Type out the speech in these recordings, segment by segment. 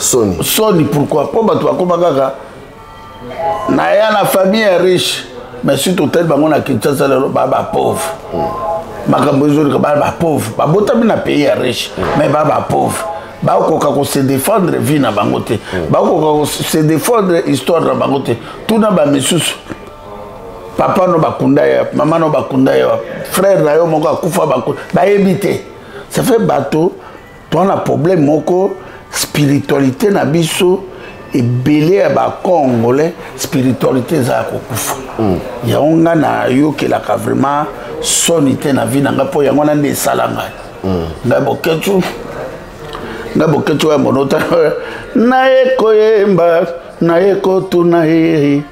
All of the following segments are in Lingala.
Soni, pourquoi? Pour battre comme Gaga. Naya la famille est riche, mais si tout tel bango na Kinshasa le baba pauvre. Makambozo le baba pauvre. Babota bien pays est riche, mais baba pauvre. Ba ko se défendre vie na bangote. Ba ko se défendre histoire na bangote. Tout na ba mesusu. Papa no bakunda ya, maman no bakunda ya, frère na yo moko akufa bakunda. Ba éviter. Ça fait bateau. Toi na problème moko spiritualité na biso et belé à Congolais spiritualité za kokufa. Ya onga na yo ke la ka vraiment sonité na vie na ngapo ya ngona ne salanga. Ngabo ketu ya monota na eko yemba na eko tuna he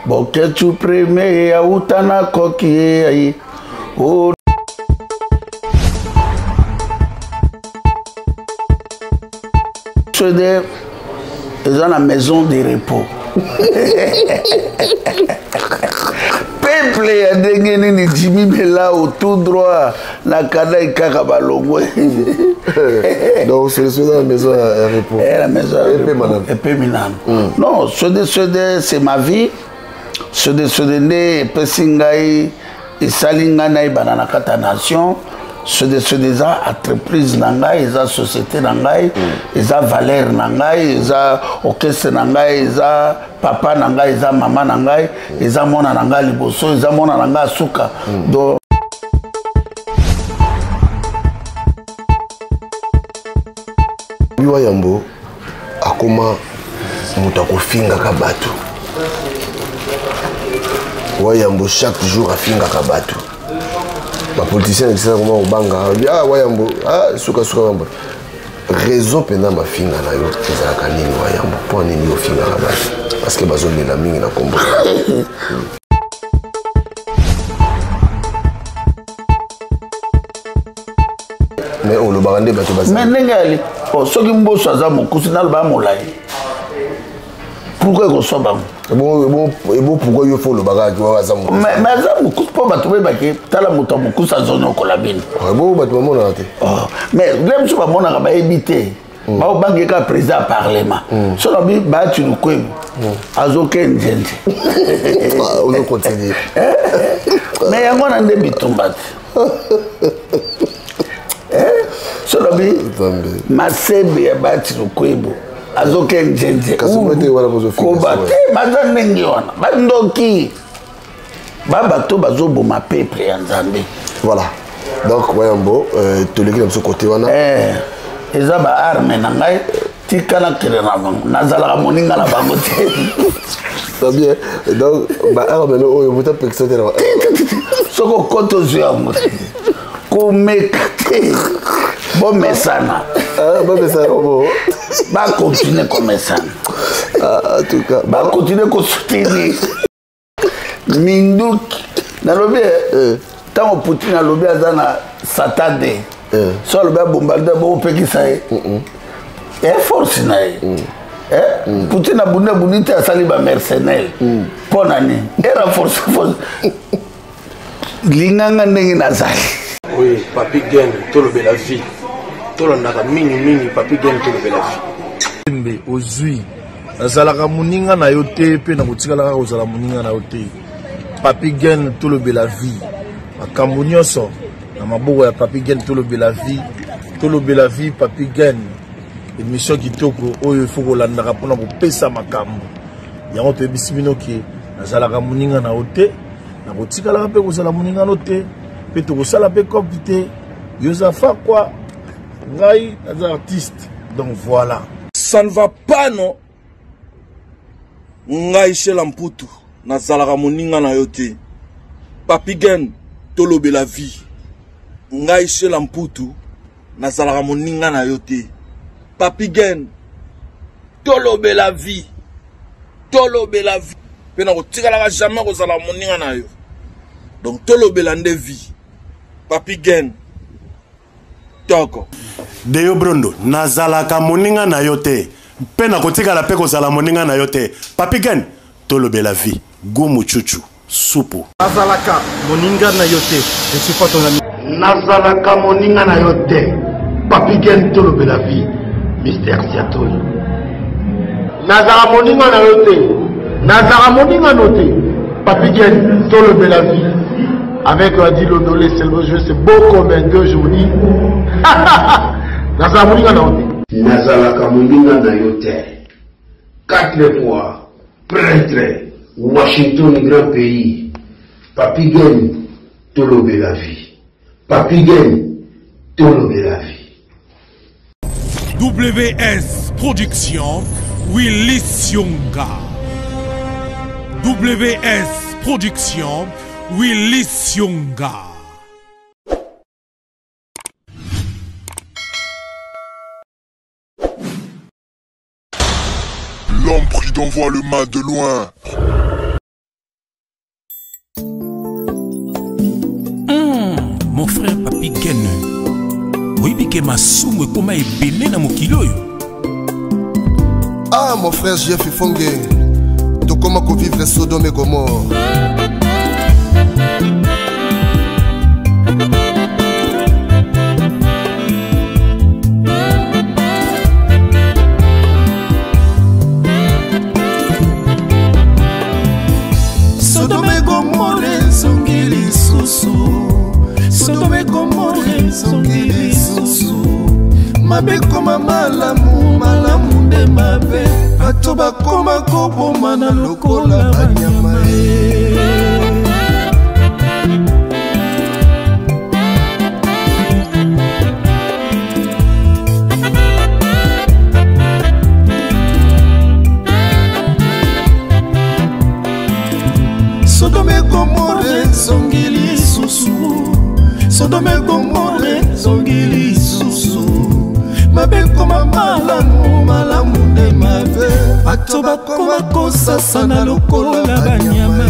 boketu preme ya utana koki ye o c'est dans la maison de repos. Peuple ya dengeni ni Jimmy Bella au tout droit la kada ikaka balongwe. Donc c'est dans la maison de repos. La maison de repos. Non, c'est ma vie. C'est ne pesingai et salinga na banana kata nation. C'est des entreprises nangai, des sociétés nangai, des valeurs nangai, des orchestres nangai, des papa nangai, des maman nangai, des mona nangai liboso, des mona nangai suka. Donc Wayambo akoma mutako finga kabatu. Wayambo chaque jour afinga kabatu. Les politiciens qui sont au banga, ah Wayambo, ah suka wamba. Raison pena ma finga na yo ezalaka nini Wayambo pour nini yo finga kabatu parce que bazoli la mingi na kombo. Mais on le barande bato basa. Mais nengali, oh soki mboso aza mokusi na ba molai. Pourquoi qu'on soit bam? Et bon, pourquoi il faut le bagage? Mais ça, beaucoup pas battre, mais t'as la moto, beaucoup ça zone au colabine. Bon, battre mon raté. Mais même si mon a évité, ma au banque est président parlement. Sur la Bible, bah tu nous connais. Azoken gente. On va continuer. Mais il y a un débit tombat. Sur la Bible, ma sebe est battu nous connais. Azoken gente kobate bazanengi wana bandoki babato bazoboma peuple ya Nzambe. Voilà, donc Wayambo toleki na côté wana eza ba arme na ngai tikala kele na bango nazala moninga na bango te. C'est bien, donc ba arme no oyo buta pexote na soko koto ziango ko mekate bon mesana. Bon mesana bon. Va continuer comme ça. En tout cas, va continuer comme soutenir. Minduk, dans le bien, tant que Poutine a lobby à Zana Saturday, soit le bien bombardé, bon pays ça est. Air Force naï. Poutine a bouni à Saliba mercenaire. Pour l'année. Air Force. Linganga nengi nazali. Oui, papi gagne, tout le bel la vie. Tout le monde mini papi gagne tout le bel la vie. Mbe ozui nazalaka muninga na yote pe na kotikalaka kozala muninga na yote. Papi gagne tout le bel la vie. Makambo nyonso na maboko ya papi gagne tout le bel la vie. Tout le bel la vie papi gagne. Émission kitoko oyo faut kolandaka pona kopesa makambo. Yango to bisimino ki nazalaka muninga na yote. Na kotikalaka pe kozala muninga no te. Pe to kosala pe kopite. Yozafa quoi? Ngai as artiste. Donc voilà. Ça ne va pas non. Ngai chez Lamputu. Nazalaka moninga na yote. Papi Gen tolobe la vie. Ngai chez Lamputu. Nazalaka moninga na yote. Papi Gen tolobe la vie. Tolobe la vie. Pe na kotikalaka jamais kozala moninga na yo. Donc tolobe la nde vie. Papi Gen Toko. Deyo Brondo, nazalaka moninga na yote. Pena kotika la pe kozala moninga na yote. Papi Gen, tolobe la vie. Gomu chuchu, supu. Nazalaka moninga na yote. Je suis pas ton ami. Nazalaka moninga na yote. Papi Gen tolobe la vie. Mystère Siatoyo. nazara moninga na yote nazara moninga noté Papi Gen Tolobe la vie avec Adi Londolé c'est beau comme un gueux je vous dis nazara moninga na yote nazalaka moninga na yote 4 fois prêtre Washington grand pays Papi Gen Tolobe la vie Papi Gen Tolobe la vie WS Production Willis Yonga. WS Production Willis Yonga. L'homme pris d'envoi le mal de loin. Mon frère Papi Gen. Oui, que ma soume comment est belé dans mon kilo. Ah, mon frère Jeff Fongue, tu comment vivre Sodome et Gomorre. Sodome et Gomorre, Songili Sousou. Sodome et Gomorre, Songili Sousou. Mabe koma malamu, malamu de mabe. Bato bakoma koboma na lokola banyama Sodome Gomorre, Songili Sousou. Sodome Gomorre, Songili Sousou. Mabe koma malamu, malamu de mabe. Bato bakoma kosasa na lokola banyama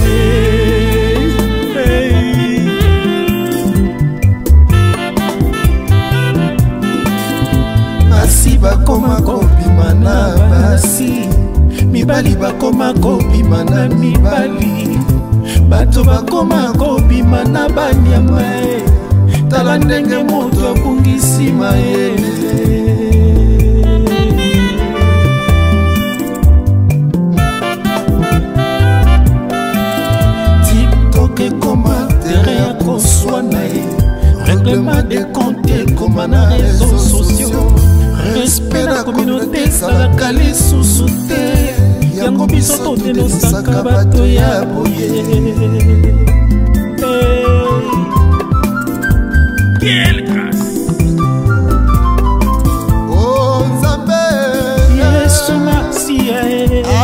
Basi bakoma kobima na basi. Mibali bakoma kobima na mibali. Bato bakoma kobima na banyama Tala ndenge moto abungisi mayele TikTok ekoma tere ya koswana Règlement des comptes ekoma na réseaux sociaux Respect na communauté salaka lisusu te Yango biso totenosaka bato ya boye Quelle grâce Oh Nzambe Yesu Masia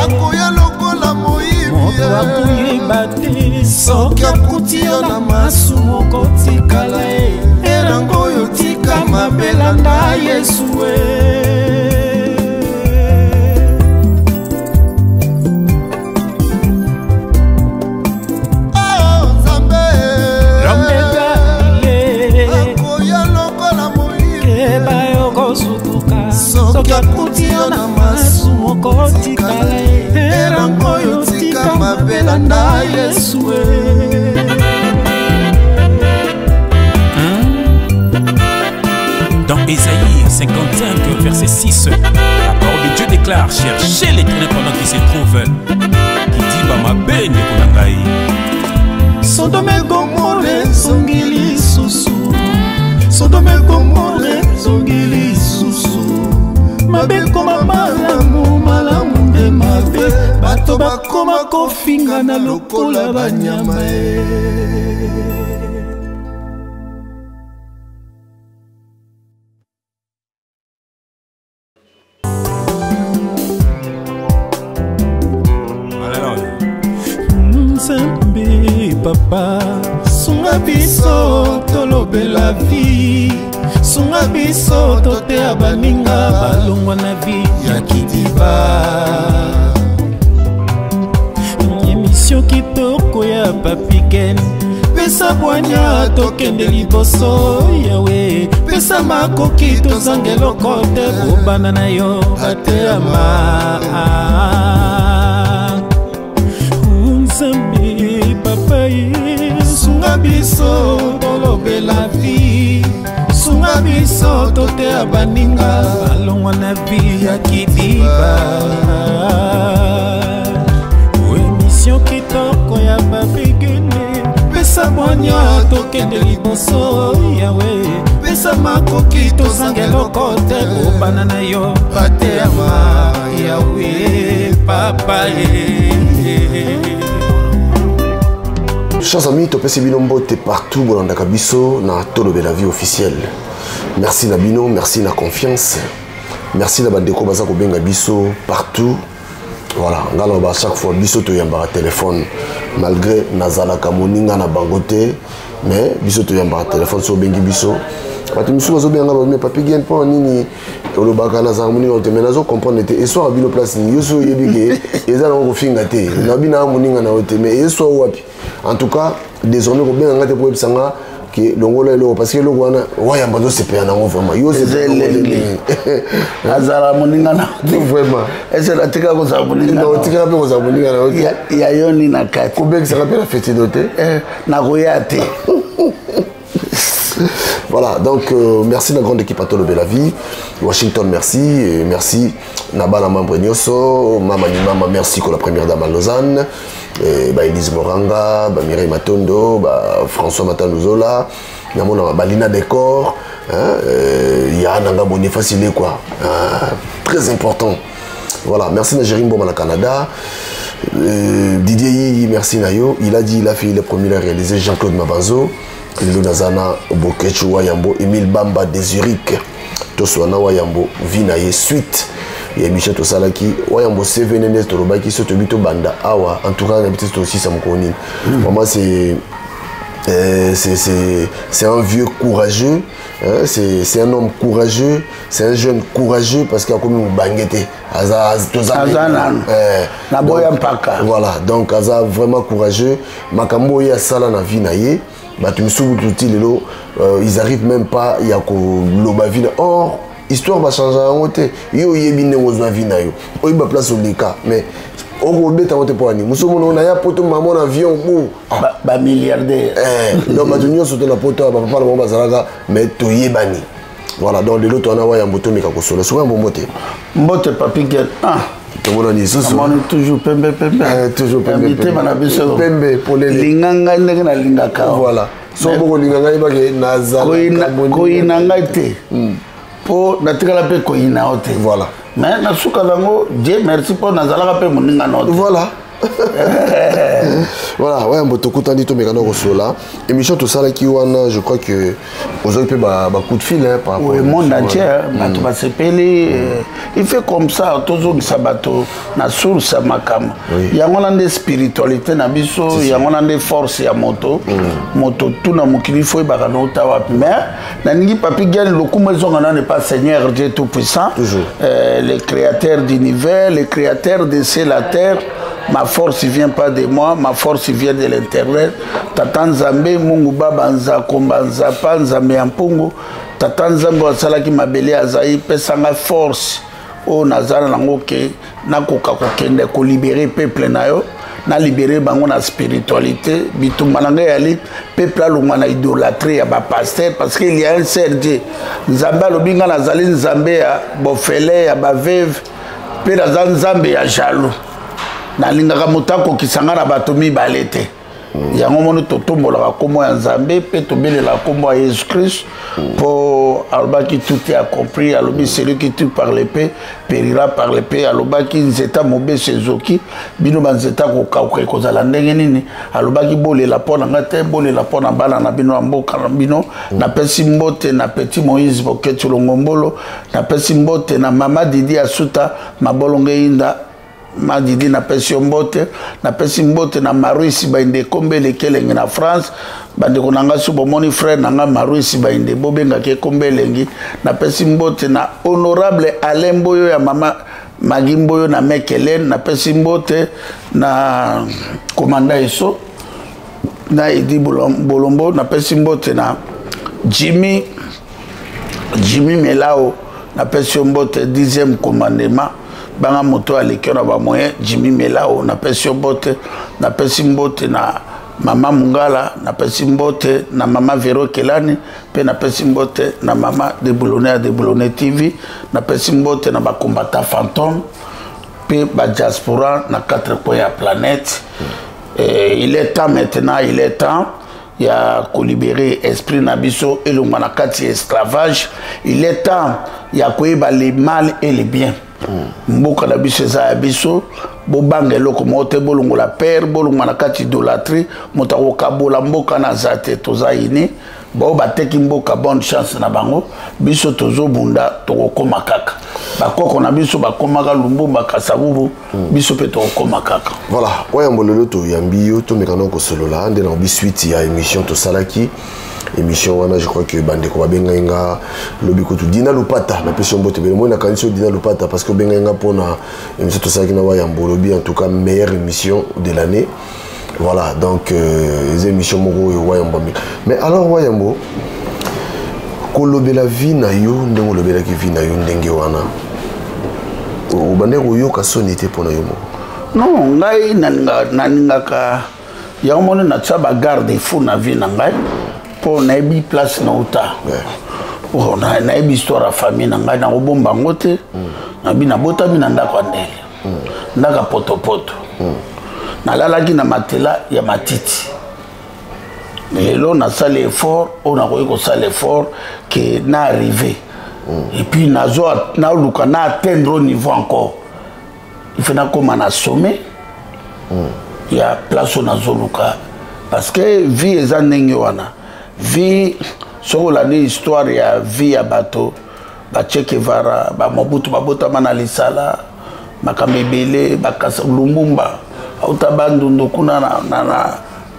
Akoya lokola moyibi Moto akuyeba te Soki akuti yo na masumu kotikala Erango oyo tika mabelanda Yesu Soki akuti yo na masumu kotikala Erango oyo tika mabelanda Yesu Dans Ésaïe 55, verset 6, la parole de Dieu déclare cherchez l'Éternel pendant qu'il se trouve, qui dit bah ma benne konangai. Sodome Gomorre, Songili Sousou. Sodome Gomorre, Songili Sousou. Mabe koma malamu, malamu de mabe. Bato bakoma kofinga na lokola banyama Nzambe papa sunga biso tolobe la vie sunga biso tote abaninga balongwa na vie ya kidiba émission kitoko ya Papi Gen pesa bwanya tokende liboso yawe pesa makoki tozangelo kote kobana na yo bateyama Nzambe papa sunga biso tolobe la vie sunga biso tote abaninga balongwa na vie ya kidiba tokende liboso yawe pesa makoki tozanga eloko te kobana na yo batema yawe papa Chers amis, topesi bino mbote partout bolandaka biso na Tolobe la vie officielle. Merci na bino, merci na confiance. Merci na bandeko baza ko benga biso partout. Voilà, ngala ba chaque fois biso to yamba téléphone malgré nazalaka moninga na bangote mais biso to yamba téléphone so bengi biso. Batu misu bazo benga ba papi gen po nini olobaka na za moninga te mais nazo comprendre te et so abino place ni yoso yebike ezala ko finga te. Na bina moninga na hote mais eso wapi. En tout cas, désormais, on bien engagé pour Epsanga que l'ongolo est là parce que le Rwanda, ouais, on va se payer en vraiment. Yo c'est Azara moninga na vraiment. Et c'est la tika ko za moninga. Non, tika ko za moninga na. Ya yoni na kati. Combien ça rappelle la fête d'hôtel? Na koyate. Voilà, donc merci la grande équipe à Tolobe la vie. Washington, merci. Et merci Nabana Mambrenioso, Mama Nimama, merci pour la première dame à Lausanne. Elise Moranga, Mireille Matondo, François Matanouzola, Balina Décor, Yana Boni facile quoi. Très important. Voilà, merci à Jérim Boma Canada. Didier, merci Nayo. Il a dit, il a fait le premier à réaliser Jean-Claude Mabanzo. Lilo Nazana, Bokechu Wayambo, Emile Bamba de Zurich, Toswana Wayambo, Vinaye Suite, et Michel Tosalaki, Wayambo Sevenenes, Torobaki, Sotobito Banda, Awa, en tout cas, on a aussi Samkonin. Vraiment, c'est un vieux courageux, hein, c'est un homme courageux, c'est un jeune courageux parce qu'il a comme une banguette. Voilà, donc Aza vraiment courageux. Makambo ya sala na Vinaye. Ils arrivent même pas à l'obavina. Or, l'histoire va changer en côté. Yo yebine ozwa vina yo. Oyi ba place au leka. Mais on va beta wote pour ani. Musomo na ya poto maman avion bo. Ba milliardaire. Donc matunyo soto na poto ba papa ba zalaka mais to yebani. Voilà, donc de l'autre on a waya mboto meka kosola. Souvent bon mbote. Mbote papi gel. On est toujours pembe. Toujours pembe. Pembe pour les linganga na lingaka. Voilà. So boko linganga ibake naza. Koina ngate. Pour natikala pe koina ote. Voilà. Mais na suka lango Dieu merci pour nazala pe moninga note. Voilà. Voilà, ouais, on peut tout dire mais quand là. Émission tout ça là qui je crois que vous avez pas coup de fil hein par rapport au monde entier. Tu vas se peler. Il fait comme ça toujours que sabato na source makam. Il y a un de spiritualité na biso, il y a un de force ya moto. Moto tout na mokili faut ba kana utawa mais na ningi papi gani lokumo zonga n'est pas Seigneur Dieu tout puissant. Le créateur d'univers, le créateur de la terre. Ma force ne vient pas de moi, ma force vient de l'intérieur. Tata Nzambe, Mungu Baba Nzakomba Nzapa, Nzambe Ampungu. Tata Nzambe Wasalaki Mabele Azaï, Pesanga force. O Nazara Nangoke, Nakoka Kokende, ko libérer peuple nayo, na libérer bango na spiritualité. Bitumbananga yali, peuple alunga na idolâtrie ya ba pasteur parce qu'il y a un seul Dieu. Nzambe alobinga nazali Nzambe ya bofele ya ba veuve, pe nazali Nzambe ya jaloux. Nalingaka motako kisanga na bato mibale te yango mono totombolaka kombo ya Nzambe pe tobelela kombo ya Jésus Christ po alobaki tout est accompli alobi celui qui tue par l'épée périra par l'épée alobaki nzeta mobese ezoki bino banzeta kokauka ekozala ndenge nini alobaki bolela mpo na nga te bolela mpo na bana na bino ya mboka na bino napesi mbote na Petit Moïse Boketi Longombolo napesi mbote na mama Didi Asuta mabolonge inda Madidi na pesi mbote na Maruisi bainde kombele kelengi na France bande konanga subo moni frère nanga Maruisi bainde bobenga ke kombelengi na pesi mbote na honorable Alemboyo ya mama Magimboyo na Mekelen na pesi mbote na komanda eso na Edi Bolombo na pesi mbote na Jimmy Melao na pesi mbote 10e commandement banga moto aleki na ba moyen Jimmy Melao na pesi mbote na mama Mungala na pesi mbote na mama Vero Kelani pe na pesi mbote na mama de Boulonné TV na pesi mbote na ba combattant fantôme pe ba diaspora na 4 coins ya planète. Il est temps maintenant, ya libérer esprit na biso et le manakati esclavage. Il est temps ya koyeba les mal et les bien. Mboka na biso eza ya biso bobanga eloko mote bolongo la père bolongo manakati idolâtrie motako kabola mboka na zate toza ini bo bateki mboka bonne chance na bango biso tozo bunda tokokoma kaka bakoko na biso bakomaka Lumumba Kasavubu biso pe tokokoma kaka. Voilà oyambo lelo to yambi yo to mekano ko solola ande na bisuite ya émission to salaki émission wana je crois que bandeko babenga inga lobi ko Dina Lupata na peso mbote bele mona kanso Dina Lupata parce que benga inga pona émission to salaki na wayambo lobi en tout cas meilleure émission de l'année. Voilà, donc les émissions Moro et Wayambo. Mais alors Wayambo, kolobela vie na yo ndenge olobela ki vie na yo ndenge wana. Obandeko yo ka sonité pona yo mo. Non, ngai naningaka ya omone na tsaba garde fou na vie na ngai pour na ebi place na uta. Oh na ebi histoire à famille na ngai na obomba ngote. Na bi na bota mi na ndako ndele. Ndaka poto poto. Nalalaki na matela ya matiti. Mais là on a ça l'effort, on a réussi ça l'effort que n'a arrivé. Et puis na luka na atteindre au niveau encore. Il faut na comme on a sommé. Il y a place on a zoluka parce que vie eza ndenge wana. Vie sur la histoire ya vie ya bato ba Che Guevara, ba Mobutu babota mana lisala, makamebele, bakasa Lumumba. Autabandundu kuna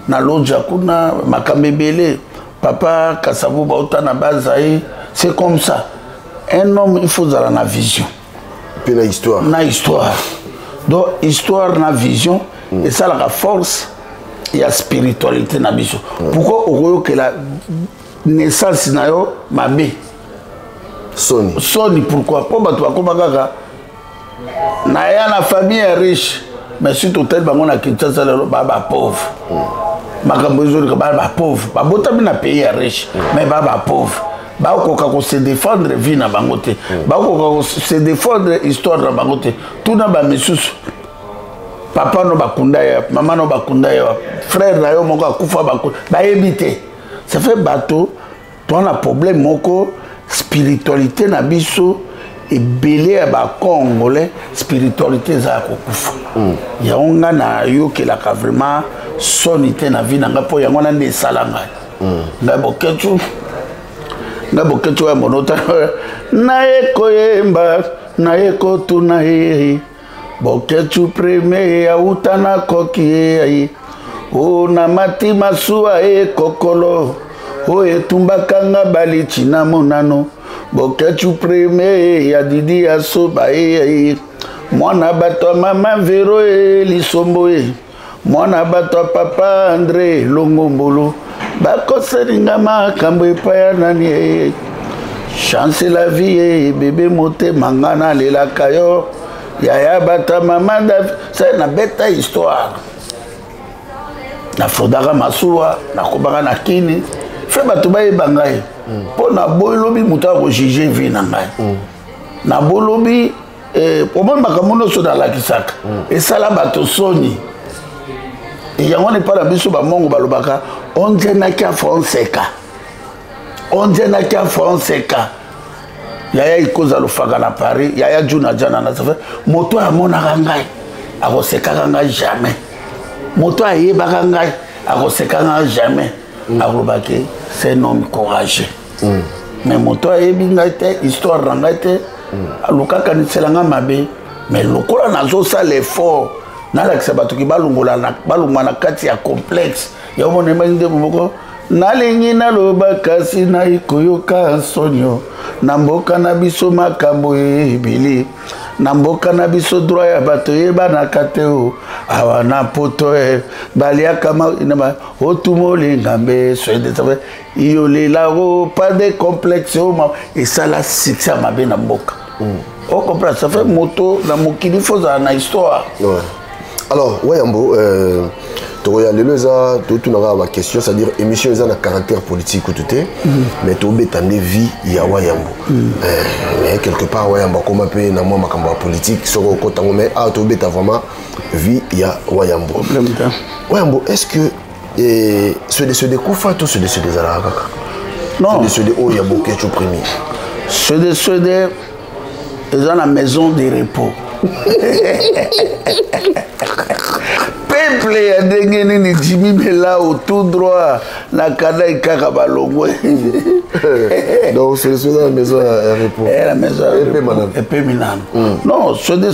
na loja kuna makamebele papa Kasavubu auta na bazaï c'est comme ça un homme il faut avoir la vision puis la histoire donc histoire na vision et ça la force et la spiritualité na biso pourquoi okoyo que la naissance na yo mabe soni pourquoi pour bato bakoma kaka na ya na famille riche. Mais si tout tel bango na Kinshasa le baba pauvre. Makambo ezoli ka baba pauvre. Ba botami na pays riche mais baba pauvre. Ba okoka ko se défendre vie na bango te. Ba okoka ko se défendre histoire na bango te. Tout na ba misusu. Papa no bakunda ya, maman no bakunda ya, frère na yo moko akufa bakunda. Ba ebité. Ça fait bateau. Toi na problème moko spiritualité na biso. Et belé à ba congolais spiritualité za kokufa ya onga na yo ke la vraiment sonité na vie na ngapo ya ngona nde salanga na boketu ya monota na ekoyemba na ekotuna he boketu premier ya utana koki o na mati masua kokolo o etumbakanga balichi na monano boketu premier ya didi ya soba mwana bato mama Vero lisombo mwana bato papa André Longombolo bakoselinga makambo epaya nani chance la vie bébé mote mangana lela kayo ya bata mama c'est na beta histoire na fodaka masuwa na kobaka na kini fait bato bayeba ngai po na bolobi muta ko juger vie na ngai na bolobi problème makambo nyonso nalakisaka esala bato soni yango ne pas biso bamongo balobaka onzenaki a Fonseca yaya ikoza lofaka na Paris yaya juna jana na safa moto amonaka ngai akosekaka ngai jamais moto ayebaka ngai akosekaka ngai jamais alobaki c'est un homme courageux mais moto ayebi ngai te histoire na ngai te alukaka niselanga mabe mais lokola nazosala effort nalakisa bato ki balongwa na kati ya complexe ya omonema nde moko nalingi naloba kasi naikoyoka sonio na mboka na biso makambo ebele na mboka na biso droit ya bato yebanaka te o awa na poto baliaka otumolinga mbeso iyolela pas de complexe esala succès mabe na mboka on comprend ça fait moto na mokili fozala na histoire. Alors Wayambo toya lelo eza totunaka ba question c'est-à-dire émission eza na caractère politique ou tout mais to betande vie ya Wayambo mais quelque part Wayambo comme pe na moi makambo politique soko kotango mais to beta vraiment vie ya Wayambo. Wayambo est-ce que Et ceux de Koufa, tous ceux de Zarakaka. Non. Ceux de Oya Bokecho premier. Ceux de ils ont la maison de repos. Peuple a dégainé ni Jimmy Bella au tout droit. La Kada et Kakabalongo. Donc c'est la maison à repos. La maison à repos. Et puis non, ceux de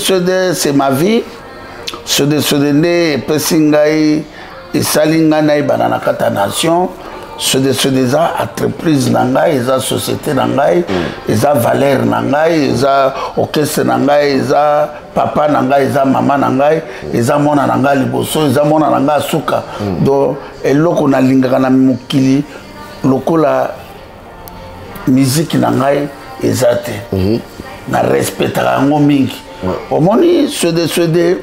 c'est ma vie. Ceux de ne Pessingaï et Salinganaï Banana Kata Nation. Ceux de ça entreprise nangai, ils société nangai, ils valeur nangai, ils orchestre nangai, ils papa nangai, ils maman nangai, ils mona nangai liboso, ils mona nangai suka. Donc eloko na lingaka na mukili lokola musique nangai ezate. Na respectaka ngo mingi. Omoni ceux de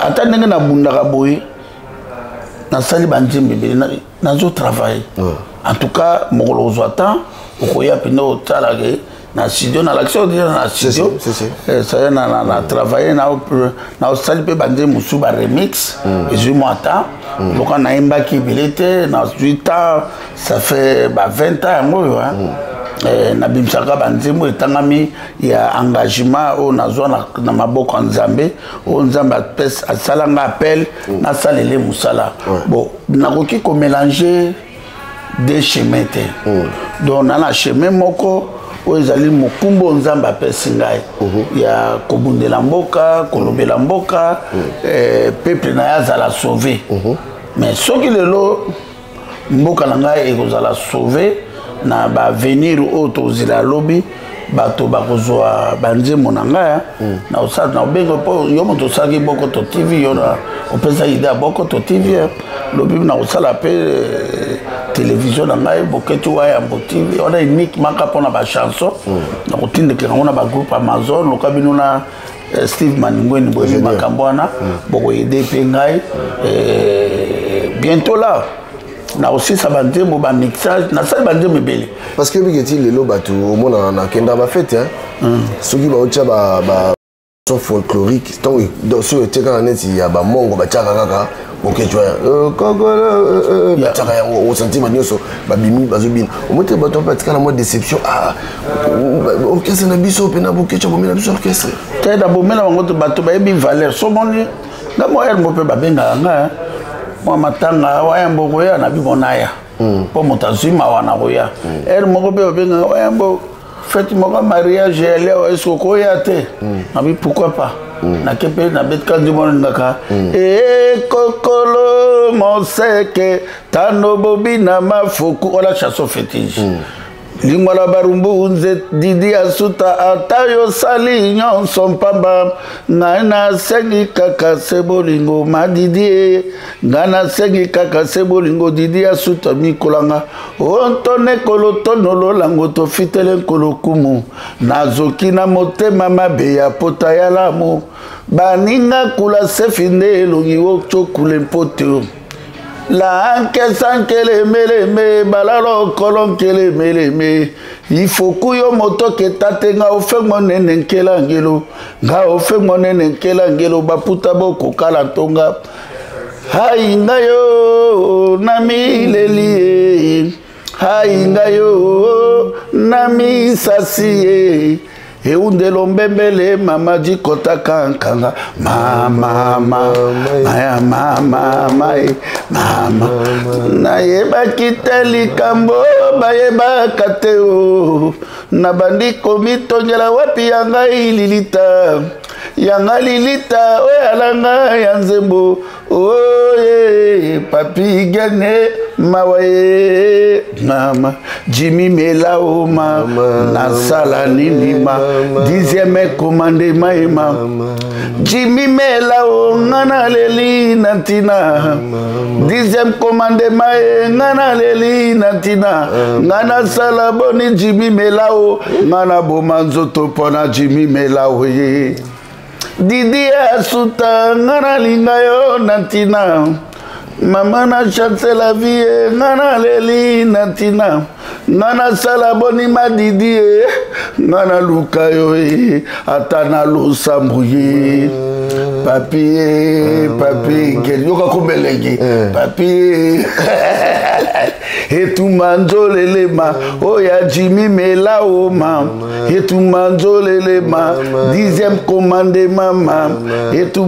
atandenge na bundaka boy. Dans sali banjimbe nazo travail en tout cas mokolo zwata okoya pino talage na studio na l'action na studio ça na travailler na sali pe banjimbe musu ba remix et je m'attends donc on a imba qui bilete na 8 ans ça fait 20 ans moi na bimsaka banzembo etangami ya engagement o nazwa na maboko nzambe o nzambe asalanga appel na salele musala bon nakoki ko mélanger des chemins donc na la chemin moko o ezali mokumbo nzambe apesi ngai ya kobundela mboka kolobela mboka peuple na ya azala sauver mais soki lelo mboka na ngai ekozala sauver na ba venir auto zila lobby bato bakozwa banzemo na ngaya na osat na bengo po yo moto saki boko to TV yo na opesa idea boko to TV lobby na osala pe télévision na ngai boketu wa ya mbo TV on a unique maka pona ba chanson na kotinde ke ngona ba groupe Amazon lokabino na Steve Maningweni boye makambwana boko aider pe ngai bientôt là na aussi ça bande mo ba mixage na ça bande me belé parce que bigeti lelo batu au monde na kenda ba fête hein soki ba ocha ba son folklorique donc sur le terrain net il y a ba mongo ba tchaka kaka okechwa kokolo ba tchaka yango o sentiment nyoso ba bimi bazobina au mote ba to patika na mode déception orchestre na biso pe na bokechwa bomina biso orchestre te da bomina bango to bato ba ebi valeur so moni na mo er mo pe ba benga nga moi matanga wayambo koya na bibonaya po motazima wana koya er moko pe benga wayambo fête moko mariage leo est-ce koya te na bi pourquoi pas na kepe na bet kandi monaka kokolo moseke tano bobina mafuku ola chanson fétiche lingwala barumbu nze didi asuta atayo sali nyonso mpamba ngana sengi kaka sebolingo madidi ngana sengi kaka sebolingo didi asuta mikolanga ontone kolotono lango to fitele kolokumu nazoki na motema mabe ya pota ya lamu baninga kula sefinde elongi okchokule mpote la ankesankele meleme balalo kolonkele meleme ifokuyo moto ketate nga ofe monene nkela ngelo nga ofe monene nkela ngelo baputa boko kala tonga hai ngayo namileli hai ngayo namisasi eundelo mbembele mama jikota kankanga mama maya mama mama na yeba kiteli kambo bayeba kateo na bandiko mitongela wapi yanga ililita yanga lilita oyalanga ya nzembo oye papi gane mawaye mama Jimmy Melao mama nasala ninima 10e commandement mama Jimmy Melao ngana leli natina 10e commandement ngana leli natina ngana sala boni Jimmy Melao ngana bomanzo topona Jimmy Melao ye Didi asuta ngana lingayo natina Mama na chante la vie ngana leli natina Ngana sala boni madidi ngana luka yo atana lo sambuye papier papier yoka kombelegi papier et tout manjolelema oya Jimmy Melaoma et tout manjolelema 10e commandement et tout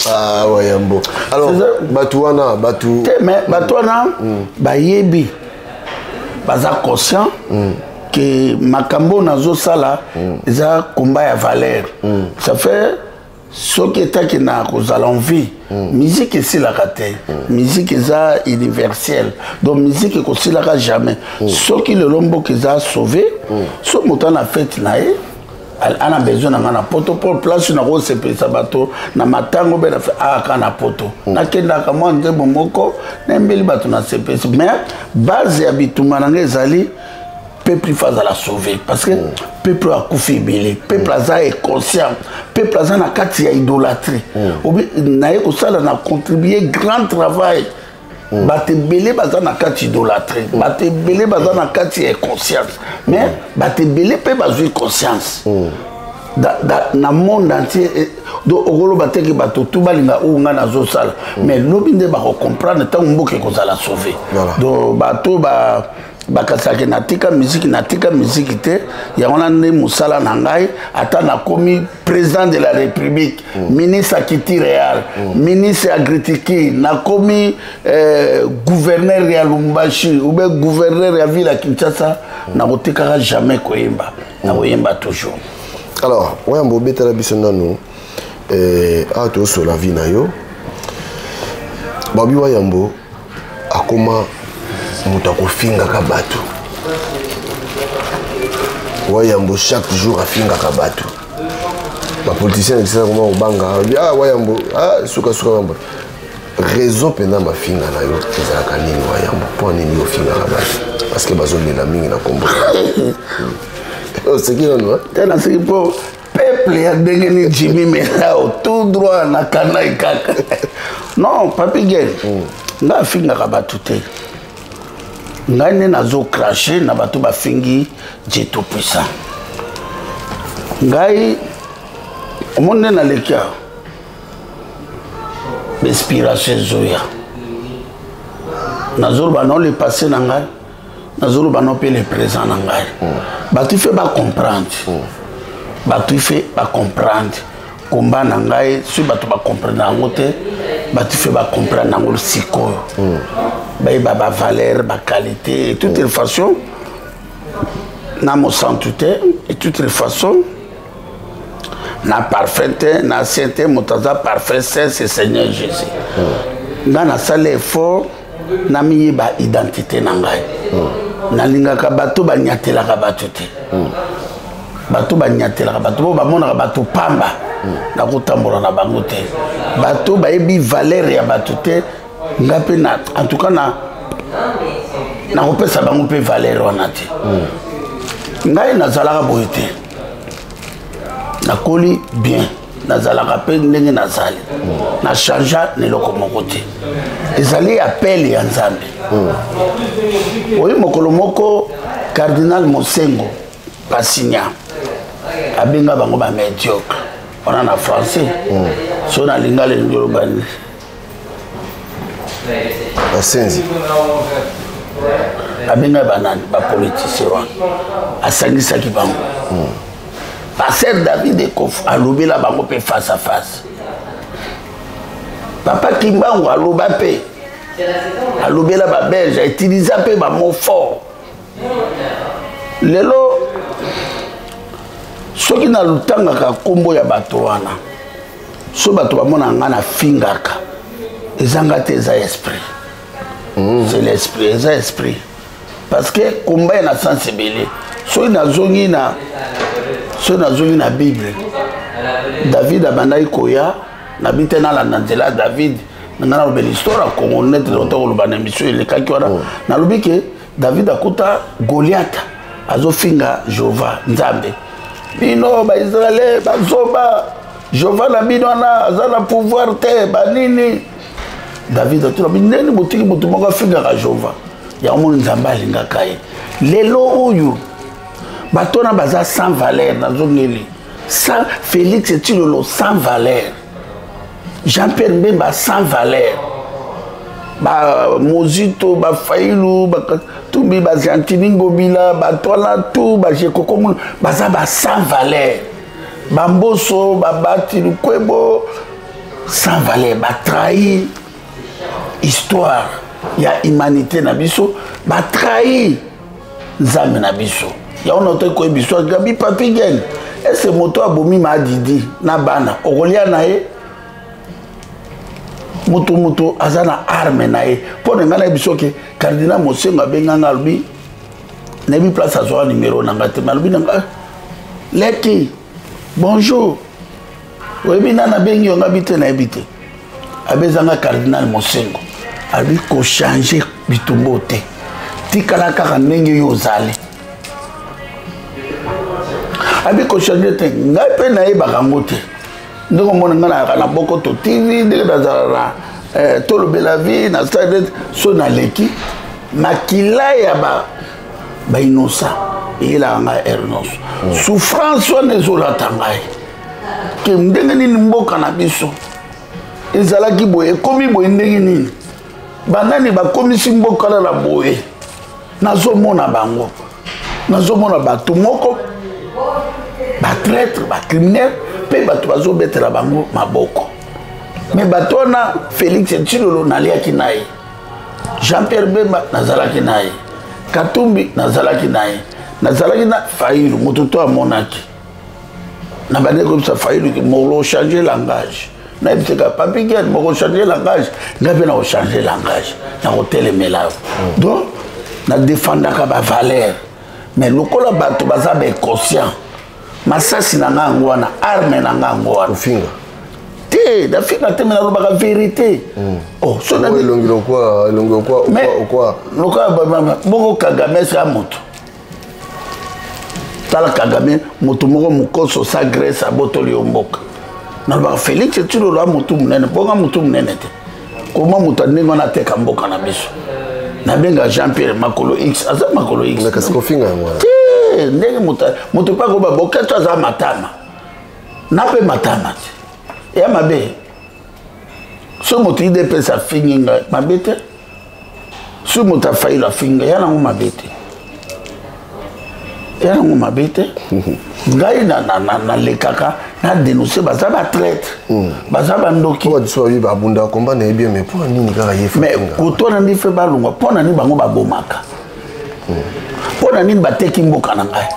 ah wayambo alors batuana batu mais batuana bayebi baza conscient que makambo nazo sala eza combat ya valeur ça fait ce qui est qui na kozala envie musique c'est la raté musique eza universelle donc musique ko silaka jamais ce qui le lombo qui a sauvé ce moto na fête na e on a besoin na poto pour place na ko sepesa bato na matango be na aka na poto na kenda ka mo ndebo moko na mbeli bato na sepesa mais base ya bituma na ngezali peuple face à la sauver parce que peuple a koufi belé peuple est conscient peuple a na kati ya idolâtrie na ye ko sala na contribuer grand travail bate belé baza na kati idolâtrie bate belé baza na kati ya conscience mais bate belé pe bazui conscience na monde entier do ogolo bateki bato tout balinga ou nga na zo sala mais lobi nde ba comprendre tant mboke ko sala sauver do bato bakasaki natika musique te yango ne musala na ngai ata na komi président de la république ministre akiti réal ministre agritiki na komi gouverneur ya Lumbashi ou bien gouverneur ya ville ya Kinshasa na kotikaka jamais koyemba na koyemba toujours. Alors wayambo betala biso nanu ato so la vie na yo babi wayambo akoma muta kofinga ka bato wayambo chaque jour afinga ka bato ba politicien qui sera comment obanga ah wayambo ah suka wamba raison pena mafinga na yo ezalaka nini wayambo po nini ofinga ka bato parce que bazolela mingi na kombo c'est qui non tena c'est pour peuple ya ndenge ni Jimmy Melao tout droit na kanai kaka non papi gel nga finga ka bato te ngai nazo cracher na bato bafingi Dieu tout puissant ngai omonde na lekia inspiration zoya nazo ba non le passé na ngai nazo ba non pe le présent na ngai bato fait ba comprendre bato fait ba comprendre combat na ngai si bato ba comprendre ngo te bato fait ba comprendre ngo sikoyo ba valeur, ba qualité, et toutes les façons, na mo sainteté, et toutes les façons, na parfaite, na sainteté, motaza parfait, c'est Seigneur Jésus. Na sale effort, na miye ba identité na ngai. Na linga ka bato ba nyatela ka bato te. Bato ba nyatela ka bato ba mona ka bato pamba. Na kotambola na bango te. Bato ba ebi valeur ya bato te. Ngape na en tout cas na kopesa bango pe valeur wana te ngai nazalaka boye te nakoli bien nazalaka pe ndenge nazali na changea neloko moko te ezali appel ya nzambe oyi mokolo moko cardinal Mosengo Pasigna abenga bango ba médiocre wana na français so na lingala ndolobani Asenzi abenga banani ba politicien wana asangisaki bango pasteur David Ekof alobela bango pe face à face papa Kimbangu aloba pe alobela ba belge utiliser pe ba mot fort lelo soki na lutangaka kombo ya bato wana so bato bamona nga na fingaka ezanga te eza esprit c'est l'esprit eza esprit parce que combat na sensibilité soki nazongi na Bible David abandaki koya na bite na landa nzela David nanga na lobela histoire ya Congo net lota koloba na émission elekaki wana nalobi ke David akuta Goliath azofinga Jehova nzambe bino baisraélien bazoba Jehova na bino wana aza na pouvoir te banini David atula bineni botiki moto moko afingaka Jehova ya omoni nzambe alingaka ye lelo oyo batona baza sans valeur nazongeli Félix Tshilolo sans valeur Jean-Pierre Mbemba sans valeur Mozito Fayulu Tumbi Zantini Ngobila Batwala tout Jekoko baza sans valeur Bamboso Babati Lukwebo sans valeur trahi histoire ya humanité na biso trahi nzambe na biso ya onote ko biso gabi Papi Gen ese moto abomi ma didi na bana okolia na ye moto azana arme na ye po nga na biso ke cardinal Mosengo abenganga lubi na bi place azwa numéro na ngate malubi na leki bonjour webi na bengi nga bite na ebite abezanga cardinal Mosengo abi ko changer bitumbo te tikala kaka ndenge yo zale abi ko changer te ngai pe na yebaka ngo te ndenge mona nga na boko to TV ndenge bazala tolobela vie na stade so na leki makila ya ba innocent ila nga ernos souffrance wana ezolata ngai ke ndenge nini mboka na biso ezalaki boye ekomi boye ndenge nini banani bakomisi mboka na boye nazomona bango nazomona bato moko batraître bacriminel mpe bato bazobetela bango maboko me bato wana Félix Tshilolo naliaki na ye Jean-Pierre Mbemba nazalaki na ye Katumbi nazalaki na ye nazalaki na Fayulu moto to amonaki na bandeko bisa Fayulu moko changer langage na ebiseka Papi Gen moko changer langage nga mpe na changer langage na kotelemela donc na défendaka bavaleur mais lokola bato baza inconscient masasi na nga yango wana arme na nga yango wana ofinga te nafinga te mena lobaka vérité oh so na elongi lokwa boko Kagame sa moto tala Kagame moto moko mokoso sa Grèce abotoli omboka na lobaka Félix Tshilolo a motu munene bonga motu munene te koma moto ndenge wana ateka mboka na biso na benga Jean-Pierre Makolo X aza Makolo X na kasi kofinga yango ndenge moto pa ko baboketo aza matama na pe matama te ya mabe so moto IDP sa finginga mabe te so moto Fayulu afinga ya nango mabe te ya nango mabe te ngai na lekaka na dénoncer baza ba traître baza bandoki ko diso bi babunda komba na bien mais pour nini kaka yefa mais kotona ndi fe balungwa pona ni bango babomaka pona nini bateki mboka na ngai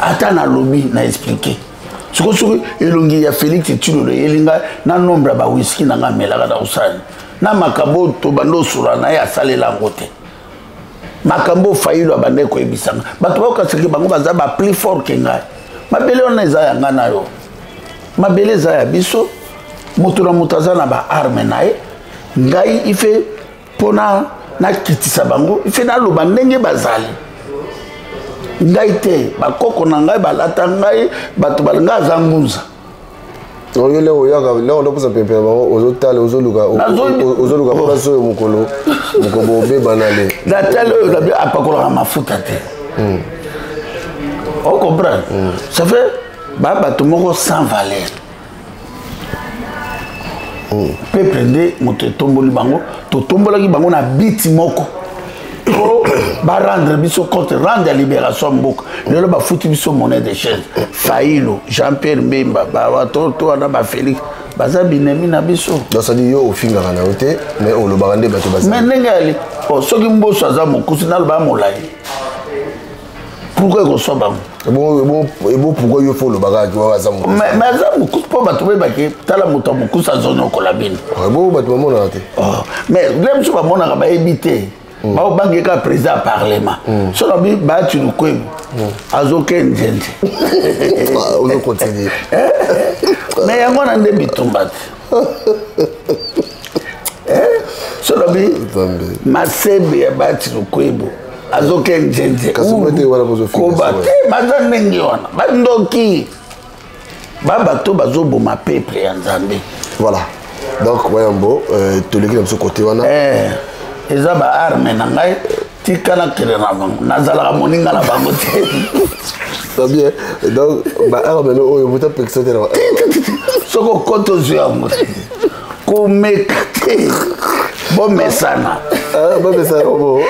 ata na lobby na expliquer soko elongi ya Félix Tshilolo elinga na nombre ba whisky na ngamela ka usani na makambo to bando sura na ya salela ngote makambo Fayulu abande ko ebisanga bato ba kaseki bango baza ba plus fort que ngai mabele ona eza ya nga na yo mabele eza ya biso moto na moto aza na ba arme na ye ngai ife pona na kitisa bango ife na loba ndenge bazali ngai te bakoko na ngai balata ngai bato balinga aza ngunza oyo leo yaka leo ndo posa pepe bango ozotala ozoluka place oyo mokolo mokobo obeba na le datale oyo labi apakolaka mafuta te on comprend ça fait bato moko sans valeur peuple nde moto etomboli bango totombolaki bango na biti moko ba rendre biso compte rendre la libération mboka lelo bafuti biso monnaie de chaise Fayulu Jean-Pierre Mbemba bato wana ba Félix baza binemi na biso donc ça dit yo ofingaka na yote mais olobaka nde bato baza mais ndenge ali soki mboso aza mokusi naloba molai pourquoi ekosoa bango ebo pourquoi yo fo olobaka aza mokusi mais aza mokusi mpo bato boyebaki tala moto ya mokusi azonokola bino ebo bato bamonaka te mais le biso bamonaka bayebi te baobangeka président parlement so na bi bati lukwebo azoke nzenze ozocontinue mais yango wana nde bitumba te so na bi masembe ya bati lukwebo azoke nzenze koba te baza ndenge wana bandoki babato bazoboma peuple ya nzambe voilà donc wayambo toleki na biso côté wana eza ba arme na ngai tikala kele na bango nazala moninga na bango te ça bien donc ba arme no oyo muta pexote na soko koto ziango ko mekate bon mesana bon mesana bon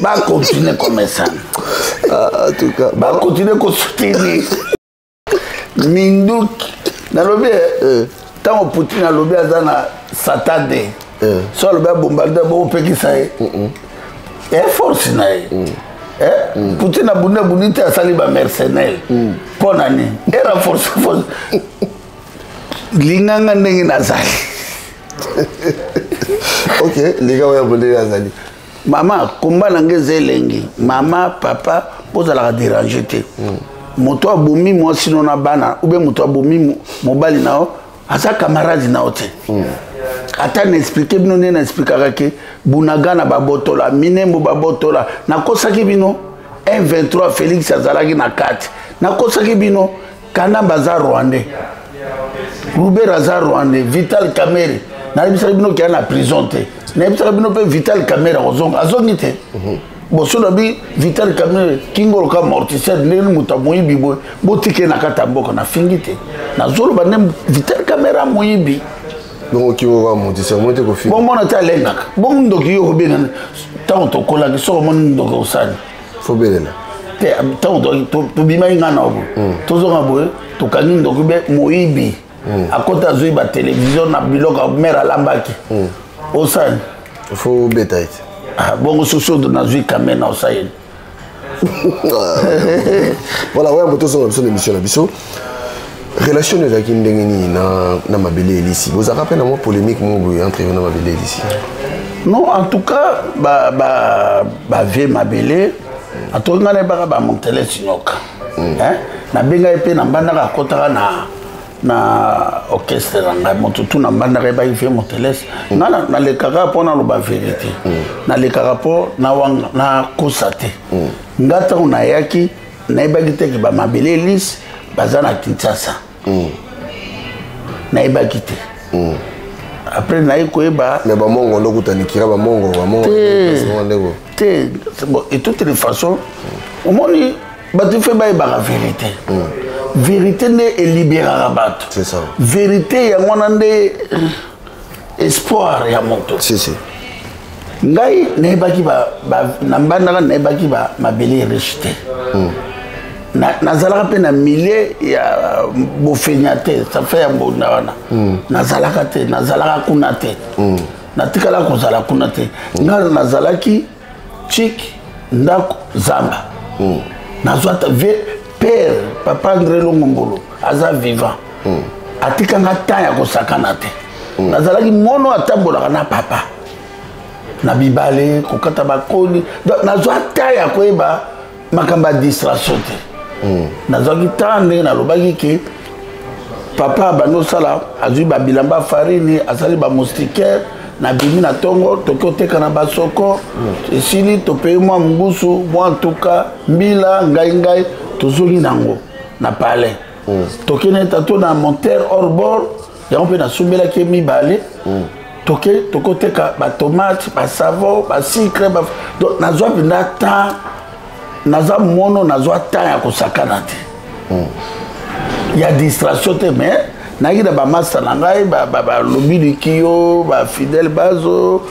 ba continuer comme mesana en tout cas ba continuer ko soutenir minduki na lobe tant Poutine na lobe azana satade so lobe bombarder bo pekisa Air Force na Poutine abunda bunite asali ba mercenaire pona ni Air Force linganga ndenge nazali ok les gars abunda nazali mama komba nange zelengi mama papa pozala déranger te moto abomi moi sinon na bana ou bien moto abomi mobali nao asa camarade nao te ata na expliquer bino ne na expliquer que bunagana babotola minembo babotola na kosaki bino M23 Félix azalaki na kati na kosaki bino kana bazar rwandais Robert azar rwandais Vital Kamerhe na bisaki bino ki na prison te na bisaki bino pe Vital Kamerhe azongi te boso na bi Vital Kamerhe kingolo ka mortiseur ndeni muta moyibi boy botike na kata mboka na fingite na zolo ba nem Vital Kamerhe moyibi donc qui va monter c'est monter ko fi bon mon ata lenga bon ndoki yo benga tant to kola ki so mon ndoki osani fo belela te tant to bima inga na obo to zo ngabo to kangi ndoki be moyibi akota zo ba télévision na biloko mère alambaki osani fo betaite bon soso de na zui kamena osayeni voilà ouais on peut tous sur l'émission la biso relation de Jacques Ndengeni na Mabele Elisi vous avez rappelé une polémique entre na Mabele Elisi non en tout cas ba vie Mabele atonga na ba montele sinoka na benga epe na mbanda kotaka na orchestre nga moto tout na mbanda ba vie monteles na le kaka pona lo ba vérité na le kaka po na wanga na kosate ngata una yaki na ibaki te ki ba Mabele Elisi bazana Kinshasa na ibaki te après na ikoyeba mais ba mongo ndo kutanikira ba mongo te bon et toutes les façons au moni batu fait ba la vérité vérité ne libérera bato c'est ça vérité ya mwana nde espoir ya moto si ngai na ibaki ba na mbanda na ibaki ba Mabele rejeté nazalaka pe na milieu ya bofenyate ça fait ya mbona wana nazalaka te nazalaka kuna te natikala kozala kuna te ngala nazalaki chik ndako zamba nazwata père papa André Longombolo aza vivant atikanga temps ya kosakana te nazalaki mono atambolaka na papa na bibale kokata bakoni nazwa temps ya koyeba makamba distraction te nazwaki temps ndenge nalobaki ke papa bando sala azwi babilamba farine asali bamoustikere na bimi na tongo toki oteka na basoko esili topeye mwa mbusu mwa ntuka mbila ngai tozongi nango na palais toki neta to na monteur hors bord yango mpe nasumbelaki mibale toki oteka batomate basavon basikre donc nazwa mpenza temps naza mono nazwa temps ya kosakana te ya distraction te mais nayaki na bamaster na ngai balobi likiyo bafidèle bazo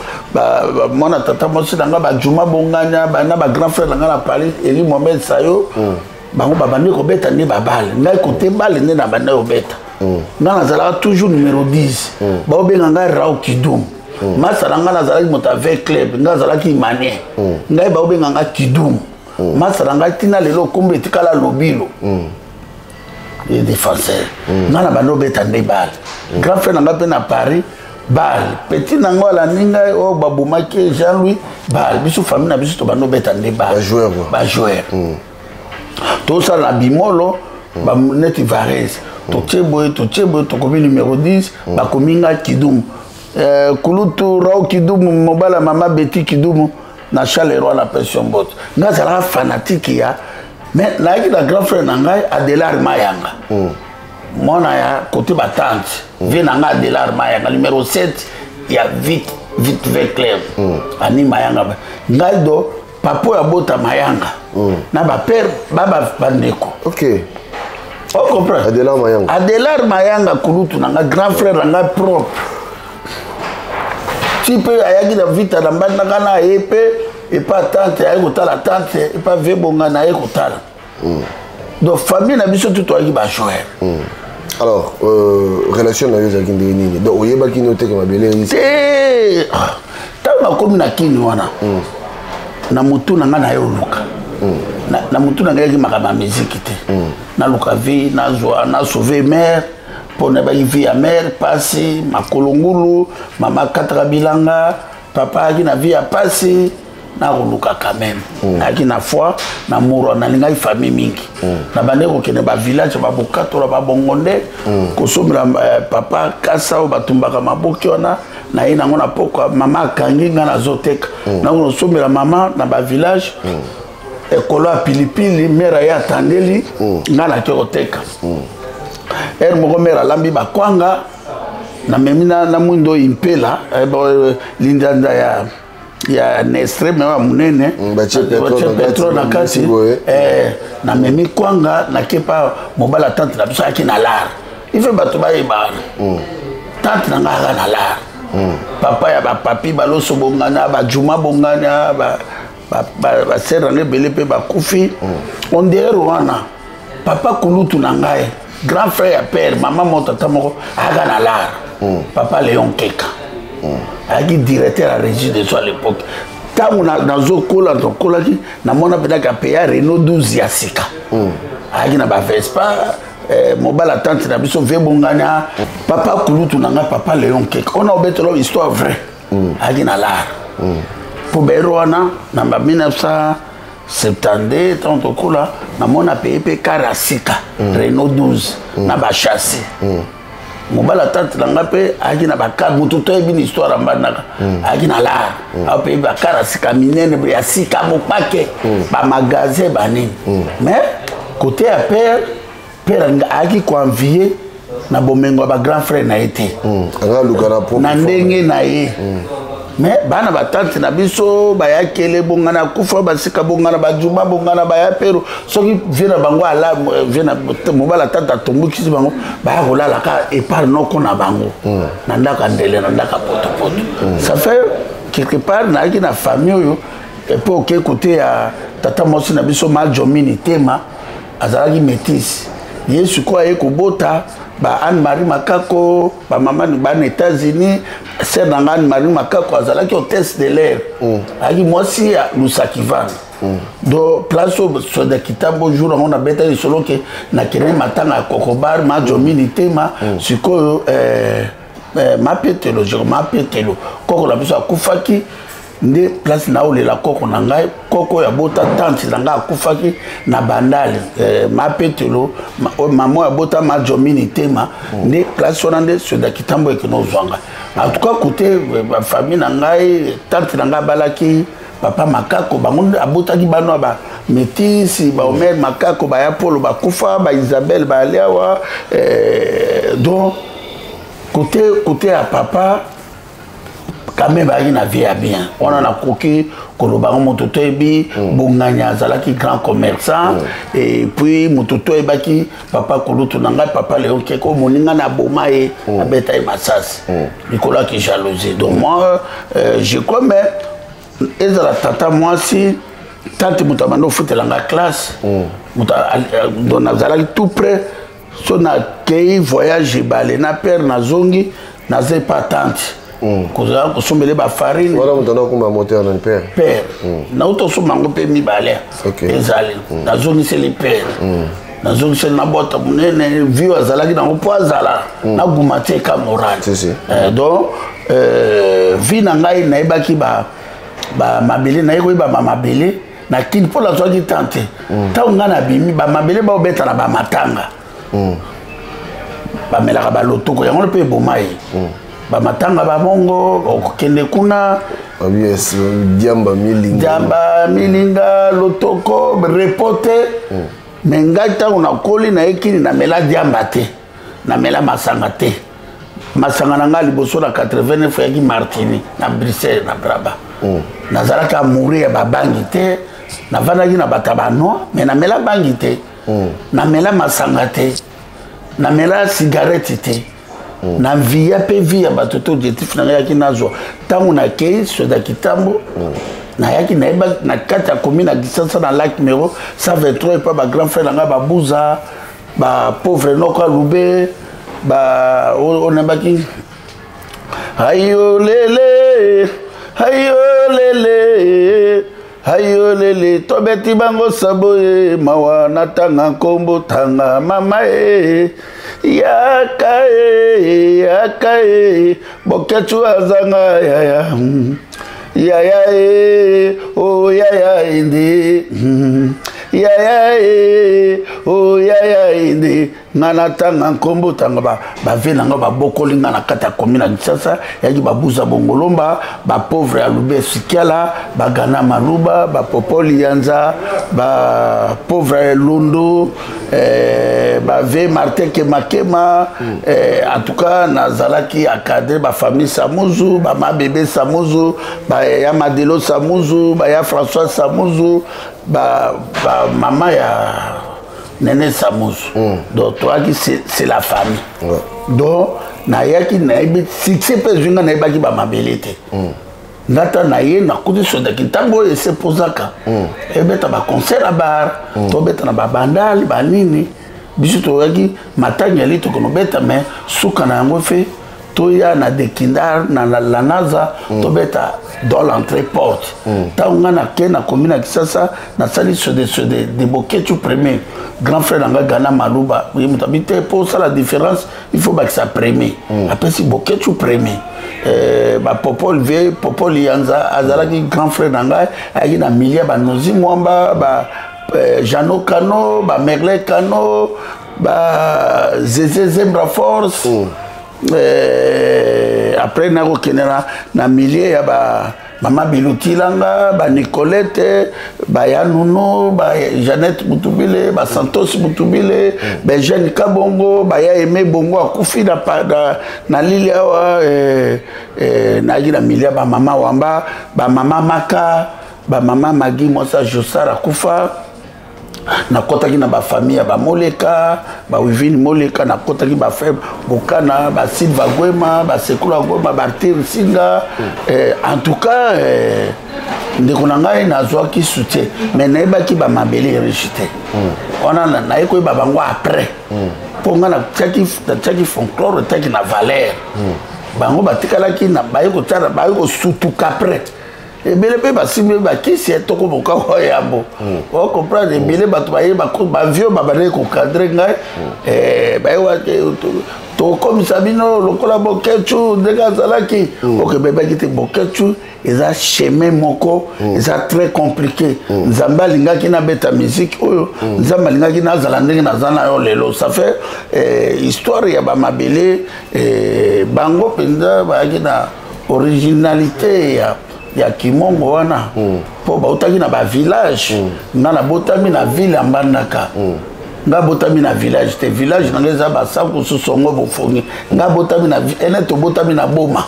mwana tata mosi na ngai bajuma bonganya na bagrand frère na ngai na paris eli mohamed sayo bango babandi kobeta nde babale ngai kote bale nde na banda kobeta ngai nazalaka toujours numéro 10 baobenga ngai rao kidum masa na ngai nazalaki moto avec club ngai azalaki manien ngai baobenga ngai kidum masa na ngai tina lelo kombo etikala lobilo les défenseurs ngana bando beta nde bal grand frère nanga pe na Paris bal petit nanga la ninga o babumaki Jean-Louis bal biso famille na biso to bando beta nde bal ba joueur to ça la bimolo ba neti Varese to chebo to komi numéro 10 ba kominga Kidum kulutu rao Kidum mobala mama Betty Kidum na Charleroi la pension bot ngaza la fanatique ya mais là il a grand frère nangai Adelar Mayanga mona ya côté batante vient nanga Adelar Mayanga numéro 7 ya vite clair ani mayanga ngai do papo ya bota mayanga na ba père baba bandeko OK on comprend Adelar mayanga kulutu na grand frère nga propre si peu ayaki na vita na mbanda kana epe et pas tante ayi kotala tante et pas vebonga na ayi kotala donc famille na biso tout ayaki ba jouer alors relation na yo za kinde nini donc oyeba kini oteke mabele c'est tant na komi na kini wana na mutu na nga na yo luka na mutu na nga ki makama musique te na luka vie na joie na sauver mère pour ne pas vie à mère passer ma kolongulu mama katra bilanga papa qui na vie à passer na luka quand même aki na foi na muro na linga famille mingi na bande ko kene ba village ba bokato ba bongonde ko somela papa kasa o batumbaka maboki wana na ina ngona poko mama kangi ngana zoteka na ngona somela mama na ba village ekolo ya pilipili mera ya tandeli ngana kyoteka moko mera lambi bakwanga na memina na mundo impela lindanda ya Nestre mewa munene petro na kasi na memi kwanga na kepa mobala tante na biso aki na lar ife bato ba yeba tante na ngaka na lar papa ya ba papi baloso bongana ba juma bongana ba sera ne bele pe ba kufi on dirait wana papa kulutu na ngai grand frère ya père maman motata moko aga na lar papa Léon Keka aki directeur à régie de soi à l'époque tango na zokola ki na mona pedaka peya Renault 12 ya sika aki na ba Vespa mobala tante na biso vebongana papa kulutu na nga papa Léon Keka on a obetelo histoire vraie aki na lar pour berwana na 1972 tanto kola na mona pepe karasika Renault 12 na ba chassis mobala tante na nga pe aki na bakar mutu to ebini histoire ambandaka aki na lar ape bakara sika minene ya sika bopake ba magasin banini mais côté ya père aki convier na bomengo ba grand frère na été na ndenge na ye mais bana batante na biso bayakele bongana kufa basika bongana bajuma bongana baya pero soki viena bango ala viena mobala tata tombukisi bango baya kolala ka epar noko na bango na ndaka ndele na ndaka poto ça fait quelque part na ki na famille oyo et pour que côté ya tata mosi na biso Maljomini tema azalaki métis yesu kwa eko bota ba Anne-Marie Makako ba maman ba aux États-Unis c'est dans Anne-Marie Makako azalaki au test de l'air aki mosi ya Lusakivan do place so de kitambo jour on a beta solo que na kene matanga kokobar Maljomini tema siko mapetelo koko la biso akufaki nde place na olela koko na ngai koko ya bota tante na ngai akufaki na bandali mapetelo mamo ya bota Maljomini tema nde place wana nde soda kitambo ekino zwanga en tout cas côté famille na ngai tante na ngai balaki papa Makako bango abotaki bano ba métis ba Omer Makako ba ya Polo ba kufa ba Isabelle ba aliawa donc côté à papa quand même il a vie bien on en a coqué kolobango mototo ebi bonganya zalaki grand commerçant et puis mototo ebaki papa kolutu nanga papa Léon Keka moninga na boma e abeta e masasi Nicolas qui jalousie donc moi je crois mais ezala tata moi si tante mutamando futela nga classe muta dona zalaki tout près so na kei voyage balé na père na zongi na zé patente koza kosombele ba farine wala mutana kuma moteur na père na uto so mango pe mi balé ezali na zongi c'est les père na zongi c'est na bota munene vieux azalaki na po azala na gumate ka moral donc vie na ngai na ebaki ba mabele na yeko ba mabele na kini po la soki tante ta ngana bimi ba mabele ba obeta na ba matanga ba melaka ba lotoko yango pe bomayi ba matanga ba mongo okende kuna yes diamba milinga lotoko repote menga ta una koli na ekini na mela diamba te na mela masanga te masanga na nga liboso na 89 yaki Martini na Bruxelles na Braba nazalaka mourir ya babangi te navandaki na bato banoa me namela bangi te namela masanga te namela cigarette te na via mpe vi ya bato to objectif na nga yaki nazwa ntango nakei soda kitambo nayaki nayeba na kati ya commune ya Kisasa na lac numéro 123 epa bagrand frère na nga babuza bapauvre noko alube onembaki ayolele ayolele ayolele tobeti bango saboye mawa natanga nkombo tanga mama yaka bokechu azanga yaya yaya oh yaya indi yaya oh yaya indi ngana tanga nkombo tanga bave nanga babokoli nga na kati ya commune ya Kisasa yaki babuza bongolomba bapauvre ya lube sikiala bagana maluba bapopoli yanza bapauvre ya londo bave martin kemakema en tout cas nazalaki akadre bafamille Samuzu bamabebe Samuzu baya Madelo Samuzu baya François Samuzu mama ya Nene Samuzu. Donc toi qui c'est la famille. Donc nayaki naibi succès pe junga naibaki ba mabelete. Ngata naye na kuti soda kitambo ese pozaka. Ebeta ba concert à bar, to beta na ba bandali ba nini. Bisu to yaki matanya lito kono beta me suka na yango fe to ya na dekindar na la naza to beta dans l'entrée porte. Taunga na kena commune ya Kisasa na sali sur des bouquets tout premier grand frère nanga Gana Maluba oui mutabite pour ça la différence il faut que ça premier après si bouquet tout premier ba popol vie popol yanza azalaki grand frère nanga ayi na milia ba nozi mwamba ba Jano Kano ba Merle Kano ba Zeze Zembra Force après nako kenera na milieu ya ba mama Bilutilanga ba Nicolette ba Yanuno ba Jeannette Mutubile ba Santos Mutubile ba Jeanne Kabongo ba ya Aimé Bongo akufi na lili awa na gina milieu ba mama Wamba ba mama Maka ba mama Magi Mosa Josara kufa na kotaki na ba famille ba Moleka ba Wivini Moleka na kotaki ba frère Bokana ba Silva Gwema ba Sekula Gwema ba Artir Singa en tout cas ndeko na ngai nazwa ki soutien mais naeba ki ba mabeli rejeté ona na eko ba bango après pour nga na tchaki folklore tchaki na valeur bango batikala ki na ba eko tsara ba eko surtout qu'après ebele pe basimbe bakisi etoko boka oyambo o comprendre ebele bato baye bavio babale kokadre ngai bayewa tokomisa bino lokola bokechu ndenge azalaki oke bebaki te bokechu eza chemin moko eza très compliqué nzambe alingaki nabeta musique oyo nzambe alingaki nazala ndenge naza na yo lelo ça fait histoire ya bamabele bango mpenza bayaki na originalité ya kimongo wana po bautaki na ba village nga na botami na ville ya Mbandaka nga botami na village te village na ngeza ba saku susongo bofongi nga botami na ene to botami na Boma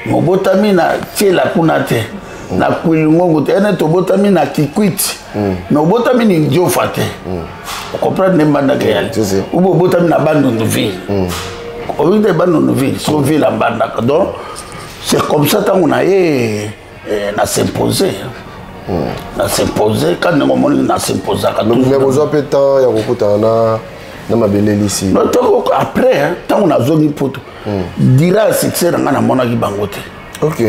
mo botami na Tiela kuna te na Kwilingongo te ene to botami na Kikwit mais botami ni Ndiofa te comprendre Mbandaka yali ubo botami na Bandundu ville obite Bandundu ville so ville ya Mbandaka donc c'est comme ça qu'on a na s'imposer. Na s'imposer quand on a s'imposer. Donc mais vous avez temps ya kokuta na mabele ici. Non après tant on a zone poto. Dira succès na mona ki bangote. OK.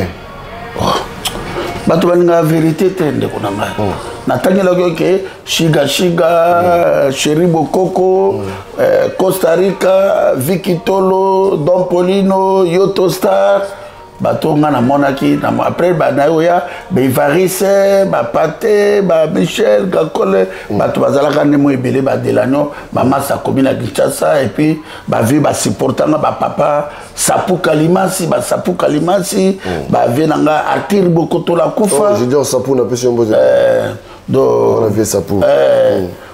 Bato balinga vérité tende kuna ngai. Natangela ke Shiga Chéri Bokoko Costa Rica Vicky Tolo Don Polino Yoto Star bato nga na monaki na après ba nayoya ba Ivarise ba Pate ba Michel Gakole bato bazalaka nemo ebele ba Delano mama sa commune à Kinshasa et puis ba vi ba supportanga ba papa Sapu Kalimasi ba venanga Artir Bokoto la kufa je dis Sapu na pesi mboze do on a vu Sapu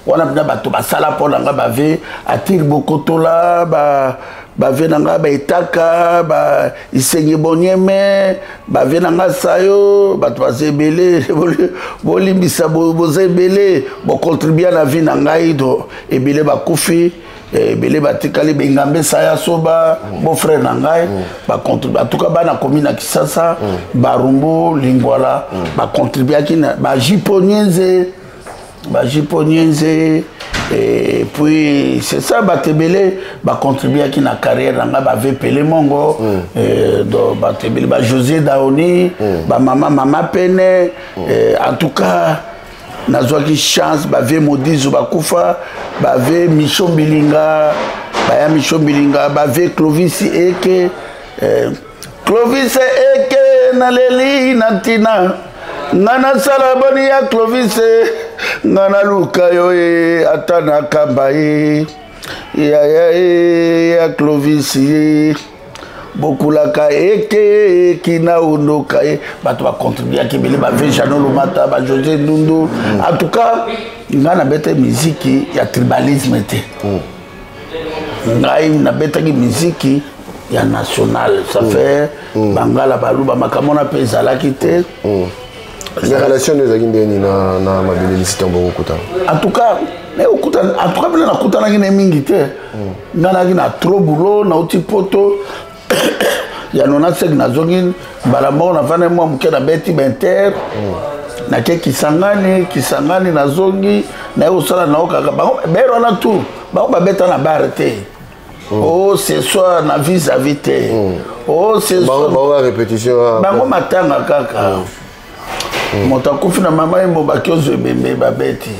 wana bina bato basala pona nga ba ve Artir Bokoto la bavie na nga baetaka isengi bonyeme bavie na nga sayo bato baza ebele bolimbisa boza ebele bocontribue na vie na ngai do ebele bakufi ebele batikali bengambe saya soba beau-frère na ngai bacontribue atuka bana komi na Kisasa barumbu lingwala bacontribuaki na bajiponienze et puis c'est ça batebele bacontribuaki na carrière na nga bave Pele Mongo do batebele José Daoni mama Pene en tout cas nazwaki chance bave Modizo bakufa bave Micho Mbilinga bave Clovis Eke naleli natina ngana sala boni ya Clovis ngana luka yo atana kamba ya Clovis bokulaka eke kina unoka bato ba contribuer ki bele ba Jean Lomata ba José Ndundo en tout cas ngana bete musique ya tribalisme te ngai na bete ki musique ya national ça fait bangala baluba makamona pe zalaki te. Les relations de Zagindeni na mabele lisita mbongo kuta. En tout cas, bile na kuta na ngine mingi te. Ngana ngina trop boulot na uti poto. Ya nona sek na zongin balamo na fane mo mukena beti benter. Na ke kisangani na zongi na usala na okaka. Bero na tout. Ba beta na barete. Oh, c'est soit na vis-à-vis te. Oh, c'est soit. Ba répétition. Bango matanga kaka. Motakufi na mama yembo bakiozo bembe babeti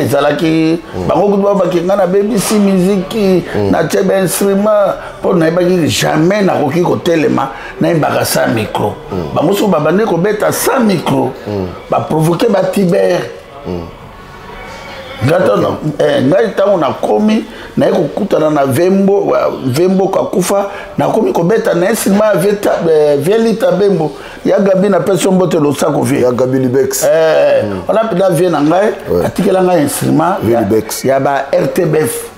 ezalaki bango kutu bakinga na BBC musique na tebe instrument pour na ebaki jamais na koki ko telema na ebaka sa micro bango so babane ko beta sa micro ba provoquer ba Tiber gato no ngai tango na komi na ekokutana na Vembo kakufa na komi ko beta na instrument velita bembo ya Gabi na pension bote lo sako vie ya Gabi Libex on a pida vie na ngai atikela ngai instrument ya ba RTBF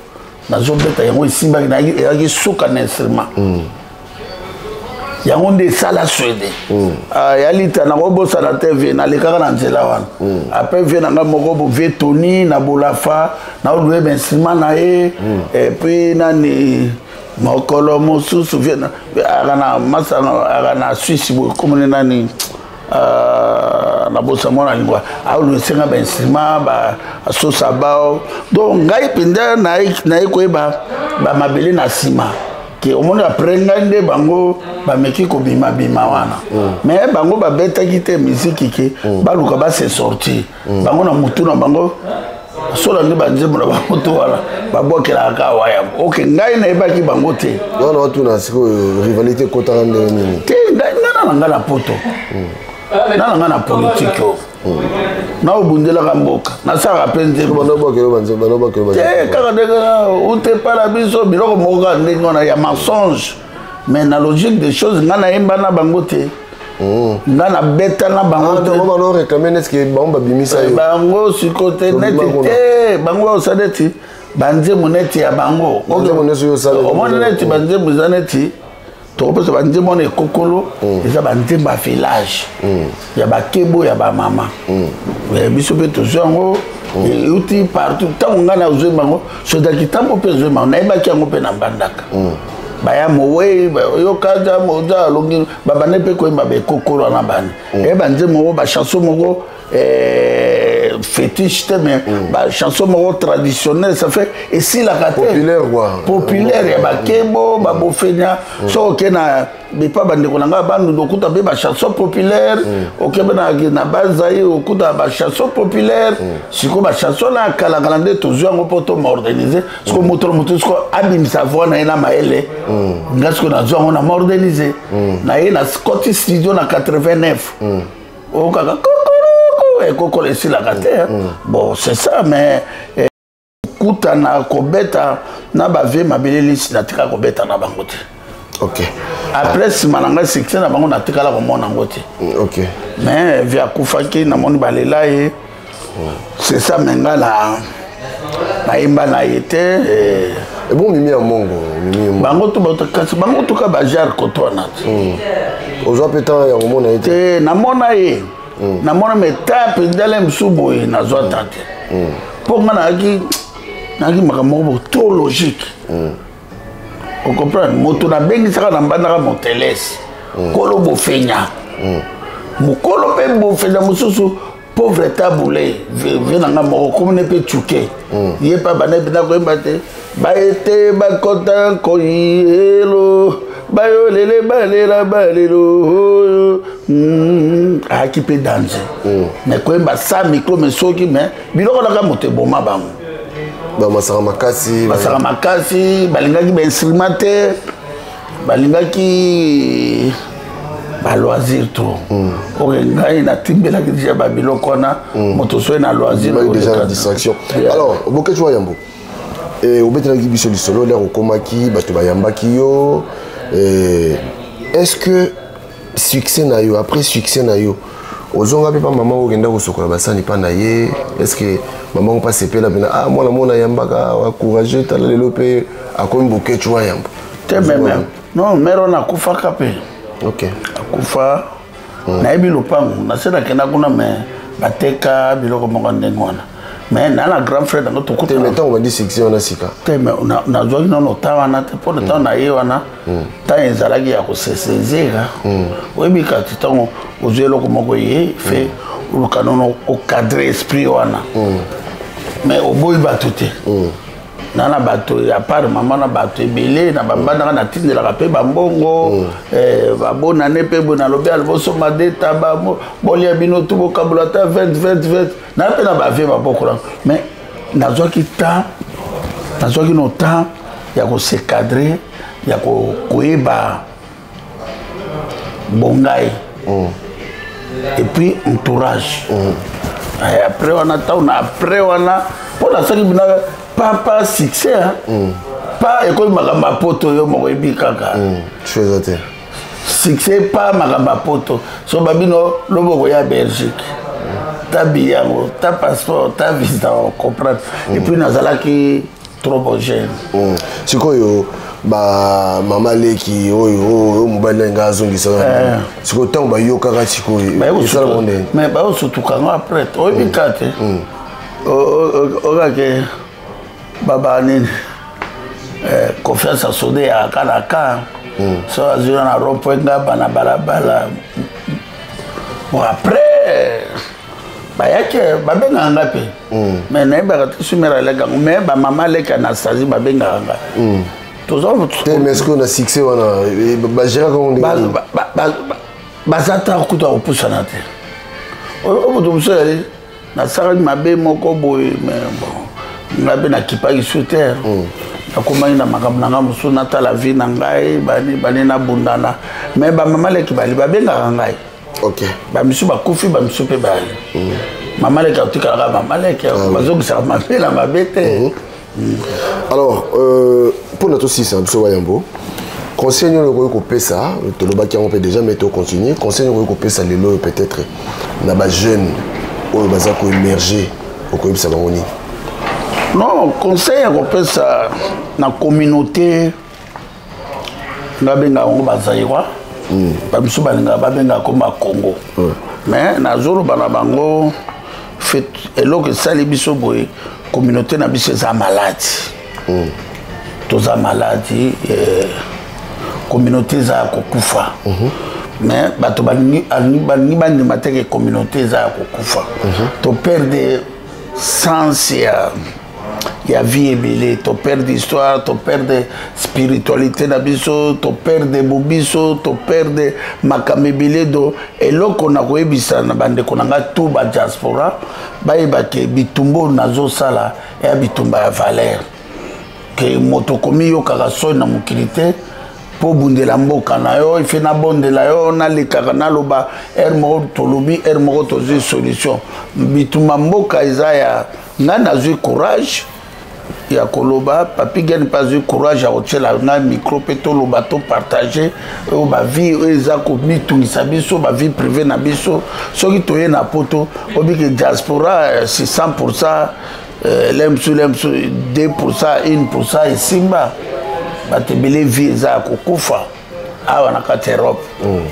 na zo beta yango isimba na ya suka na instrument yango nde sala swede ya lita na kobosa na TV na lekaka na nzela wana après vie na ngai moko bo vie Tony na Bolafa na oluwe ba instrument na ye et puis nani mokolo mosusu viena agana masanga agana Suisse comme nani na bosa mona lingwa aulu senga ba instrument ba sosa bao donc ngai pinda na ikoeba ba mabele na sima ke omoni après ngande bango ba meki ko bima wana mais bango ba beta kite musique ke baluka ba se sortir bango na mutu na bango sola nde banzembo na bamoto wala babokela ka waya ok ngai na ebaki bango te wana watu na siko rivalité kotana nde nini te nanga na poto nanga na politique na obundela ka mboka na saka penze banobokelo banzembo te kaka ndeka ute para biso biloko moko ndenge na ya mensonge mais na logique des choses ngana yemba na bango te ngana beta na bango te bango réclamer neske bango babimisa yo bango sikote neti te bango osadeti banzemo neti ya bango omoni neti banzemo eza neti tokoposa banzemo na ekokolo eza banzembo ya village ya bakebo ya bamama biso mpe tozwi yango euti partout ntango ngai na ozwi bango sodaki ntango mpe ozwi bango nayebaki yango mpe na mbandaka baya mowe yokaja moja longi babane pe ko mbabe kokolo na bani banzemo mo ba chanson moko fétiche mais ba chanson moko traditionnelle ça fait et si la populaire ya bakebo ba bofenya so okena bepa bande ko nanga bandu dokuta be ba chanson populaire okeba na bazaye okuta ba chanson populaire siko ba chanson na kala kala nde tozo ngo poto m'organiser siko moto siko abim savoir na ina maele ngasko na zo na m'organiser na ina Scotty Studio na 89 okaka kokolo ici la terre bon c'est ça mais kuta na kobeta na bave mabele lisi na tika kobeta na bango te ok après simananga succès na bango na tika la komona ngo te ok mais via kufaki na moni balela ye c'est ça menga na imba na yete Et bon, Mimi à Mongo. Bango tout cas, bajar kotoana. Ozo pétant, il y a un moment été. Namona ye. Namona me tape d'alem souboy na zo tante. Pour moi, nagi makambo trop logique. On comprend. Moto na bengi saka na mbandaka moteles. Kolo bofenya. Mukolo pe bofenya mususu. Pauvre taboulé, venanga moko comme ne peut chuquer. Yé pas bané bina ko mbate. Ba été ba kota ko yelo. Ba yo lele balela balelo. A qui peut danser. Mais ko mba sa micro mais soki mais biloko na ka mote boma bango. Ba masaka makasi, masaka makasi, balingaki ba instrumentaire. Balingaki ba loisir trop. Ok, ngai na timbela ki déjà ba biloko na moto so na loisir déjà la distraction. Alors, boke tu yambo. Et au betra ki biso lisolo le okomaki bato ba yambaki yo. Est-ce que succès na yo après succès na yo ozonga pe pa maman okenda ko sokola basani pa na ye, est-ce que maman pas sepela bena ah moi na mona yambaka wa courageux tala lelo pe akomi boke tu yambo. Te même non mero na kufa kape. Ok. Akufa na ebi lopango na sena kena kuna me bateka biloko moko ndenge wana mais na la grand frère dans tout côté mais tant on va dire succès on a sika te mais na zo na nota na te pour le temps na ye wana ta ezalaki ya ko sesezera oyebi ka titango ozelo ko moko ye fait le canon au cadre esprit wana mais au boy batuté nana bato ya part maman na bato ebele na bambana na tinde la rapé bambongo babona ne pe bona lobe alboso madeta ba bolia bino tubo kabulata 20 na pe na ba vie ba bokola mais nazo ki no temps ya ko se cadrer ya ko koeba bongai et puis entourage après on a pour la série pas succès pas école magamba poto yo moko ebikaka choisate succès pas magamba poto so babino loboko ya Belgique ta biyango ta passeport ta visa on comprendre et puis nazalaki trop jeune sikoyo ba mama leki oyo mobali nga azongisa siko tango ba yokaka sikoyo esala monde mais ba surtout quand après obikate okake baba nini confiance à soder à Kanaka so azuna na rompoint ngaba na balabala bon après bayake babenga ngape mais na ba sumera lega mais ba mama leka na sazi babenga nga tozo mais est-ce qu'on a succès wana ba gera comme on bazata kuta opusha na te o bodo musele na sara mabe moko boy mais bon ngabe na kipaki sur terre akoma ina makambo na ngamusu na tala vie na ngai bani na bundana mais ba mama leki bali babenga ngai ok ba misu ba kufi ba misu pe bali mama leki otika ka mama leki bazongisa mapela mabete alors pour notre aussi c'est un peu wayambo conseil nous le ko pesa to lo baki on peut déjà mettre au continuer conseil nous ko pesa lelo peut-être na ba jeune o baza ko émerger au ko ibisa bangoni. Non, conseil à ça dans la communauté, ngabenga ngo bazairwa, babiso balinga babenga comme Congo. Mais na zolo bana bango fait eloko sali biso boy communauté na biso za malade. Toza malade communauté za kokufa. Mais bato balingi bani mateke communauté za kokufa. To perdre sens il y a vie ébélée, tu perds d'histoire, tu perds de spiritualité d'abisso, tu perds de bobiso, tu perds de makamébélé do et là qu'on a koebisa na bande qu'on a tout ba diaspora, ba ebake bitumbo nazo sala et bitumba ya valeur que moto komi yo kaka so na mukilité pour bundela mboka na yo il fait na bondela yo na lekaka na loba ermo tolobi ermo tozi solution bitumba mboka izaya ngana zui courage ya koloba papi gagne pas eu courage à otela na micro peto lo bateau partager o ba vie eza ko mitungisa biso ba vie privée na biso soki toye na poto obiki diaspora c'est 100% l'emsu 2%, 1% et simba. Batebele visa kokufa. Awa na kati Europe.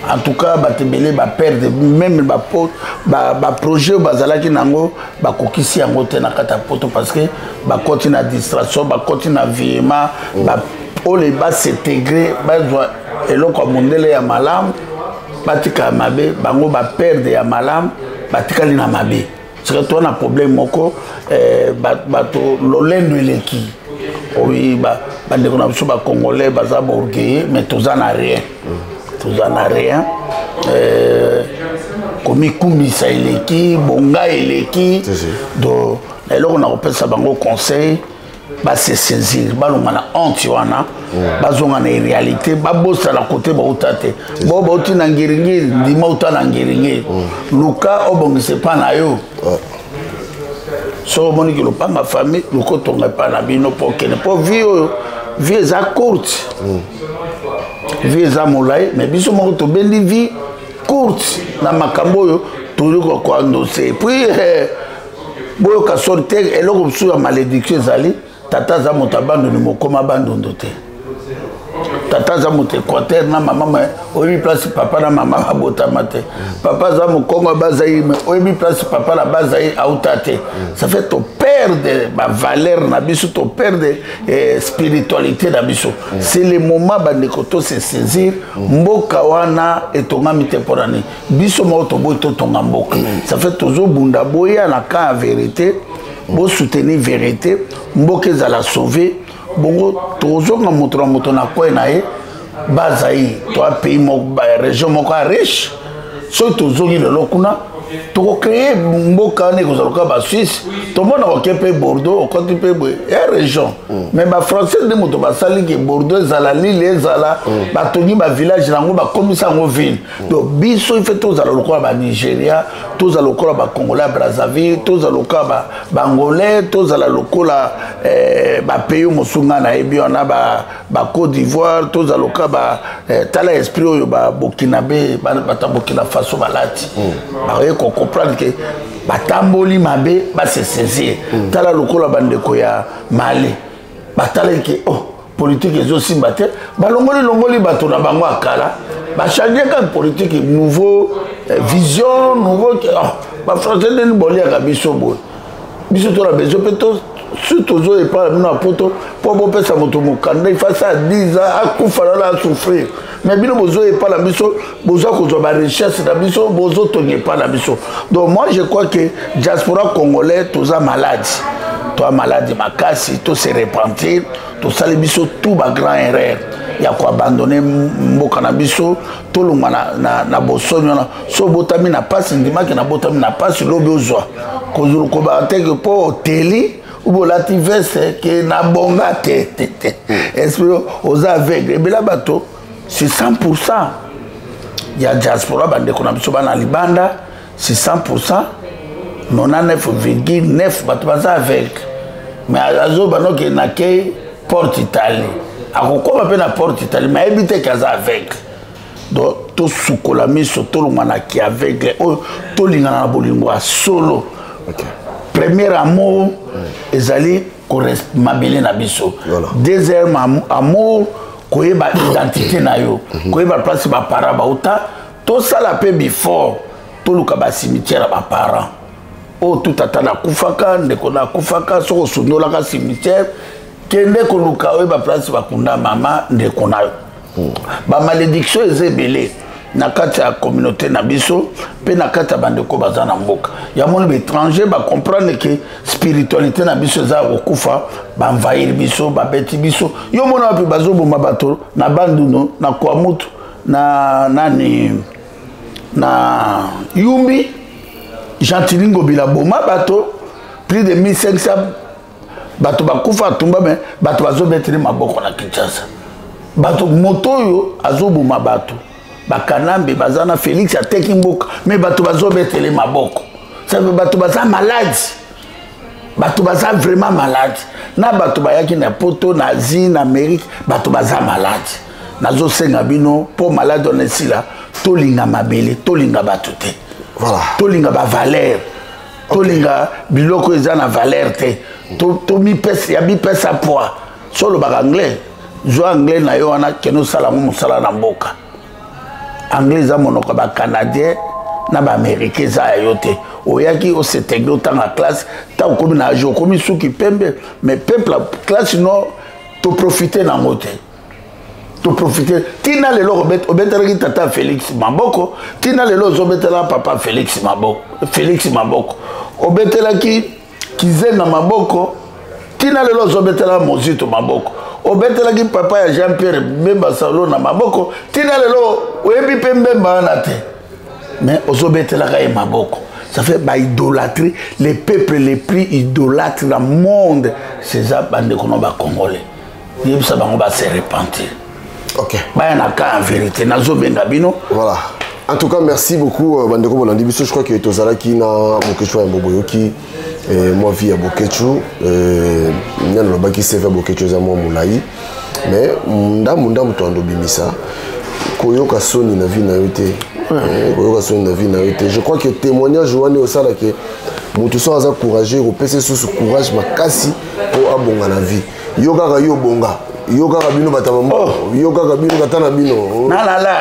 En tout cas, batebele ba perdre même ba projet bazalaki nango ba kokisi yango te na kati poto parce que ba continue à distraction, ba continue à vieillement, ba ole ba s'intégrer, ba doit eloko mondele ya malam, batika mabe, bango ba perdre ya malam, batika lina mabe. C'est que toi on a problème moko bato lolendo eleki. Oui, bandeko na biso ba congolais baza borgueillés mais tous en a rien. Tous en a rien. Komi kumisa eleki, bonga eleki. Donc eloko na kopesa bango conseil ba se saisir, ba longa na honte wana, ba zonga na réalité, ba bossa la côté ba utate. Bo ba uti na ngiringiri, ndima uta na ngiringiri. Luka obongise pa na yo. So moni ki lopanga famille loko tonga pa na bino pokene po vie za courte vie za molai mais biso moko to bendi vie courte na makambo yo tuli ko ndose puis boyo ka sorte eloko biso ya malédiction ezali tata za moto abando ni mokoma bandondo te tata za moto Équateur na mama oyebi place papa na mama abotama te papa za mokongo bazai oyebi place papa na bazai auta te ça fait to perdre ba valeur na biso to perdre spiritualité na biso c'est le moment bandeko to se saisir mboka wana etongami te porani biso mo to boy to tonga mboka ça fait tozo bunda boya na ka vérité bo soutenir vérité mboka ezala sauver bongo tozonga moto na kwa na ye bazai to a pays moko région moko riche so tozongi lelo kuna to créer mboka ne ko zaloka ba Suisse to mona ko kepe Bordeaux ko ti pe région mais ba français de moto ba sali ke Bordeaux ezala Lille ezala ba tongi ba village nango ba komisa ngo ville donc biso il fait to zalo ko ba Nigeria to zalo ko ba Congolais Brazzaville to zalo ko ba Angolais to zalo lokola ba pays mosunga na ebi ona ba Côte d'Ivoire to zalo ko ba tala esprit yo ba Burkinabé ba Burkina Faso balati ba ko comprendre que batamboli mabe ba se saisir tala lokola bandeko ya Mali batala ke politique ezo simba te balongoli bato na bango akala ba changer kan politique nouveau vision nouveau ba français de bolia ka biso to la besoin peut surtout zo et pas na poto pour bo pesa moto mokanda il face à 10 ans akufa la souffrir mais bino bozo et pas la biso bozo ko zo ba recherche na biso bozo tonge pas la biso donc moi je crois que diaspora congolais toza malade toi malade makasi to se repentir to sali biso tout ba grand erreur ya ko abandonner mboka na biso to lunga na bosonyo na so botami na passe ndima ke na botami na passe lobi ozwa ko zulu ko ba teke po teli ou la tivesse que na bonga te esprit aux aveugles bela bato c'est 100%. Il y a diaspora bande qu'on a biso bana libanda c'est 100%. 99,9 bato baza avec mais azo bano ke na ke porte Italie akokoma pe na porte Italie mais habite kaza avec donc to sukola miso to lungana ki aveugle to lingana na bolingo solo. OK. Premier amour ezali correspondre na biso. Deuxième amour koyeba identité na yo. Koyeba place ba parents ba uta to sala pe before to luka ba cimetière ba parents. O tout atana kufaka ndeko na kufaka soko sundola ka cimetière kende ko luka oyeba place ba kunda mama ndeko na yo. Ba malédiction ezebele na kati ya communauté na biso pe na kati ya bandeko baza na mboka ya moni étranger ba comprendre que spiritualité na biso za kokufa ba envahir biso ba beti biso yo mona wapi bazo bomba bato na banduno na kwamutu na nani na Yumbi Gentilingo bila boma bato plus de 1500 bato bakufa tumba mais bato bazo betri maboko na Kinshasa bato moto yo azoboma bato bakanambe bazana Félix ateki mboka mais bato bazobetele maboko ça veut bato baza malade bato baza vraiment malade na bato bayaki na poto na Asie na Amérique bato baza malade nazo senga bino po malade onesila tolinga mabele tolinga bato te voilà tolinga ba valeur tolinga biloko eza na valeur te to mi pesa ya bi pesa poids solo ba anglais zo anglais na yo wana keno sala mo sala na mboka anglais za monoko ba canadien na ba américain za yo te oyaki o seteglo tanga classe ta komi na jo komi suki pembe mais peuple classe no to profiter na mote to profiter tina lelo obetela ki tata Félix Maboko tina lelo zobetela papa Félix Maboko obetela ki Kizenga Maboko tina lelo zobetela Mozito Maboko obetela ki papa ya Jean-Pierre Bemba Salo na Maboko tina lelo oyebi pe Mbemba na te mais ozobetela ka Maboko ça fait bah idolâtrer les peuples les plus idolâtres dans le monde c'est ça bande qu'on va congolais il ça va on va se repentir. OK. Bah y en a qu'en vérité nazo bengabino. Voilà. En tout cas merci beaucoup bandeko bolandi biso je crois que tozala ki na Bokechu ya Boboyoki moi vie à Bokechu nyana lo baki save Bokechu za mo mulai mais ndamu to andobimisa koyoka soni na vie na yote. Je crois que témoignage Joanne au sala que mutu so aza courageux au PC sous courage makasi pour abonga na vie yoga ga yo bonga yoga ga bino batama yoga ga bino batana bino na la la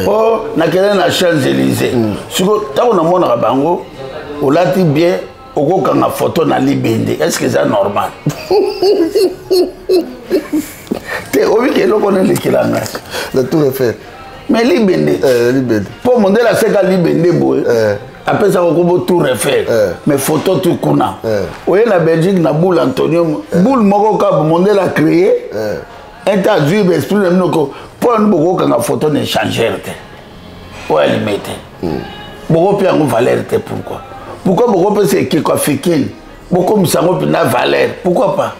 oh na kele na Champs-Élysées siko ta na mona bango olati bien okoka na photo na libende est-ce que c'est normal te obi ke loko na lekilanga la tour Eiffel mais libende pour mon la seka libende boy après ça ko Tour Eiffel mais photo tout kuna oye na Belgique na Boule Antonio Boule moko ka monde la créé interdit esprit de noko pour nous ka na photo ne changer te ouais limite beaucoup puis en valeur te pourquoi beaucoup peut c'est qui quoi fikine beaucoup misango puis na valeur pourquoi pas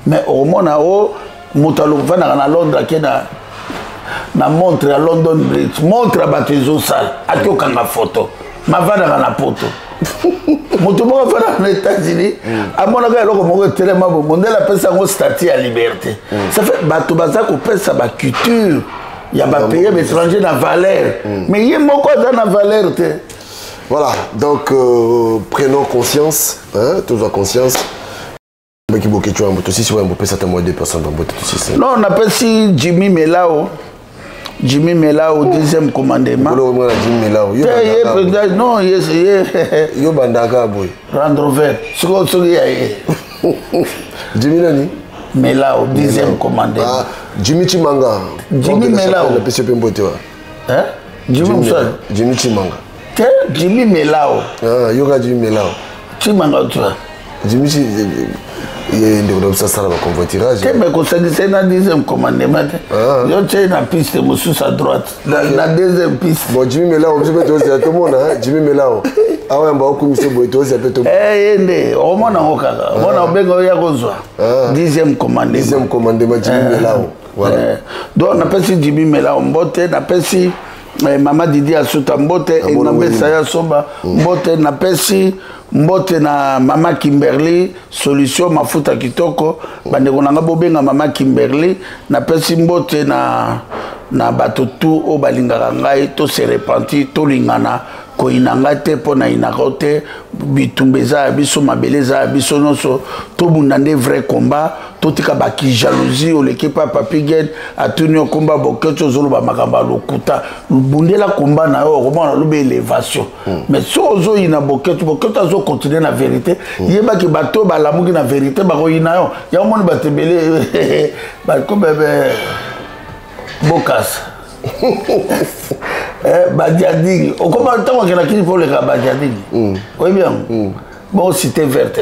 mais au moins na o mutalo vana na Londres qui na montre à London Bridge montre à batizo sale atoka na photo mavana na poto moto moko fana na États-Unis amona ka loko moko telema bo mondela pesa ngo statut à liberté ça fait bato baza ko pesa ba culture ya ba pays étranger na valeur mais yé moko na valeur te voilà donc prenons conscience hein toujours conscience qui Bokechu en aussi si on peut ça témoin 2 personnes dans botte aussi non on appelle si Jimmy Melao deuxième commandement Jimmy Melao non yo bandaka boy rendre vert ce Jimmy nani Melao deuxième commandement Jimmy Chimanga Jimmy Melao le PC Pembote hein Jimmy Chimanga Jimmy Melao yoga Jimmy Melao Chimanga tu Jimmy il y a ça va convoiturage mais quand ça dit c'est dans deuxième commandement yo tiens na piste sous à droite la deuxième piste bon Jimmy Melao je peux te dire tout le monde Jimmy Melao awa mba okumise boito aussi peut yende omona ngokaka omona bengo ya kozwa deuxième commandement Jimmy Melao voilà donc na pesi Jimmy Melao mbote na pesi mama Didi Asuta mbote na mbesa ya soba mbote na pesi mbote na mama Kimberly solution mafuta kitoko bandeko nanga bobenga mama Kimberly na pesi mbote na bato tu o balingaka ngai to se repenti to lingana ko inanga te pona inakote bitumbeza biso mabeleza biso noso to bundande vrai combat to tika ba ki jalousie o l'équipe Papi Gen atunyo combat Bokechu zolo ba makamba lokuta bundela combat na yo comment na lobe élévation mais so zo ina Bokechu azo continuer na vérité yeba ki bato ba lamuki na vérité ba ko ina yo ya moni batebele ba ko bebe Bokas Badiading au comment tant qu'on a qui pour le Badiading oui bien bon cité verte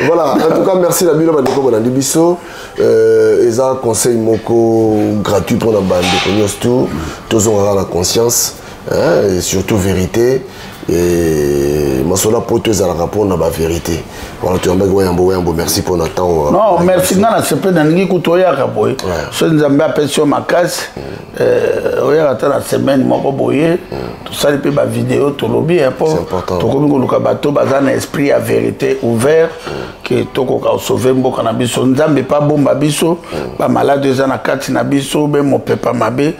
voilà en tout cas merci la bilo bandeko bolandi biso eza conseil moko gratuit pour la bande de cognos tout tous on la conscience et surtout vérité et masola poto za la rapport na ba vérité voilà tu ambek wayambo merci pour notre temps non merci ngana sepe na ngi kutoya ka boy so nzambe apesio makasi oya ata na semaine moko boye to sali pe ba vidéo to lobi pour to komi ko luka bato baza na esprit ya vérité ouvert que to ko ka sauver mboka na biso nzambe pa bomba biso ba malade za na kati na biso be mo pepa mabe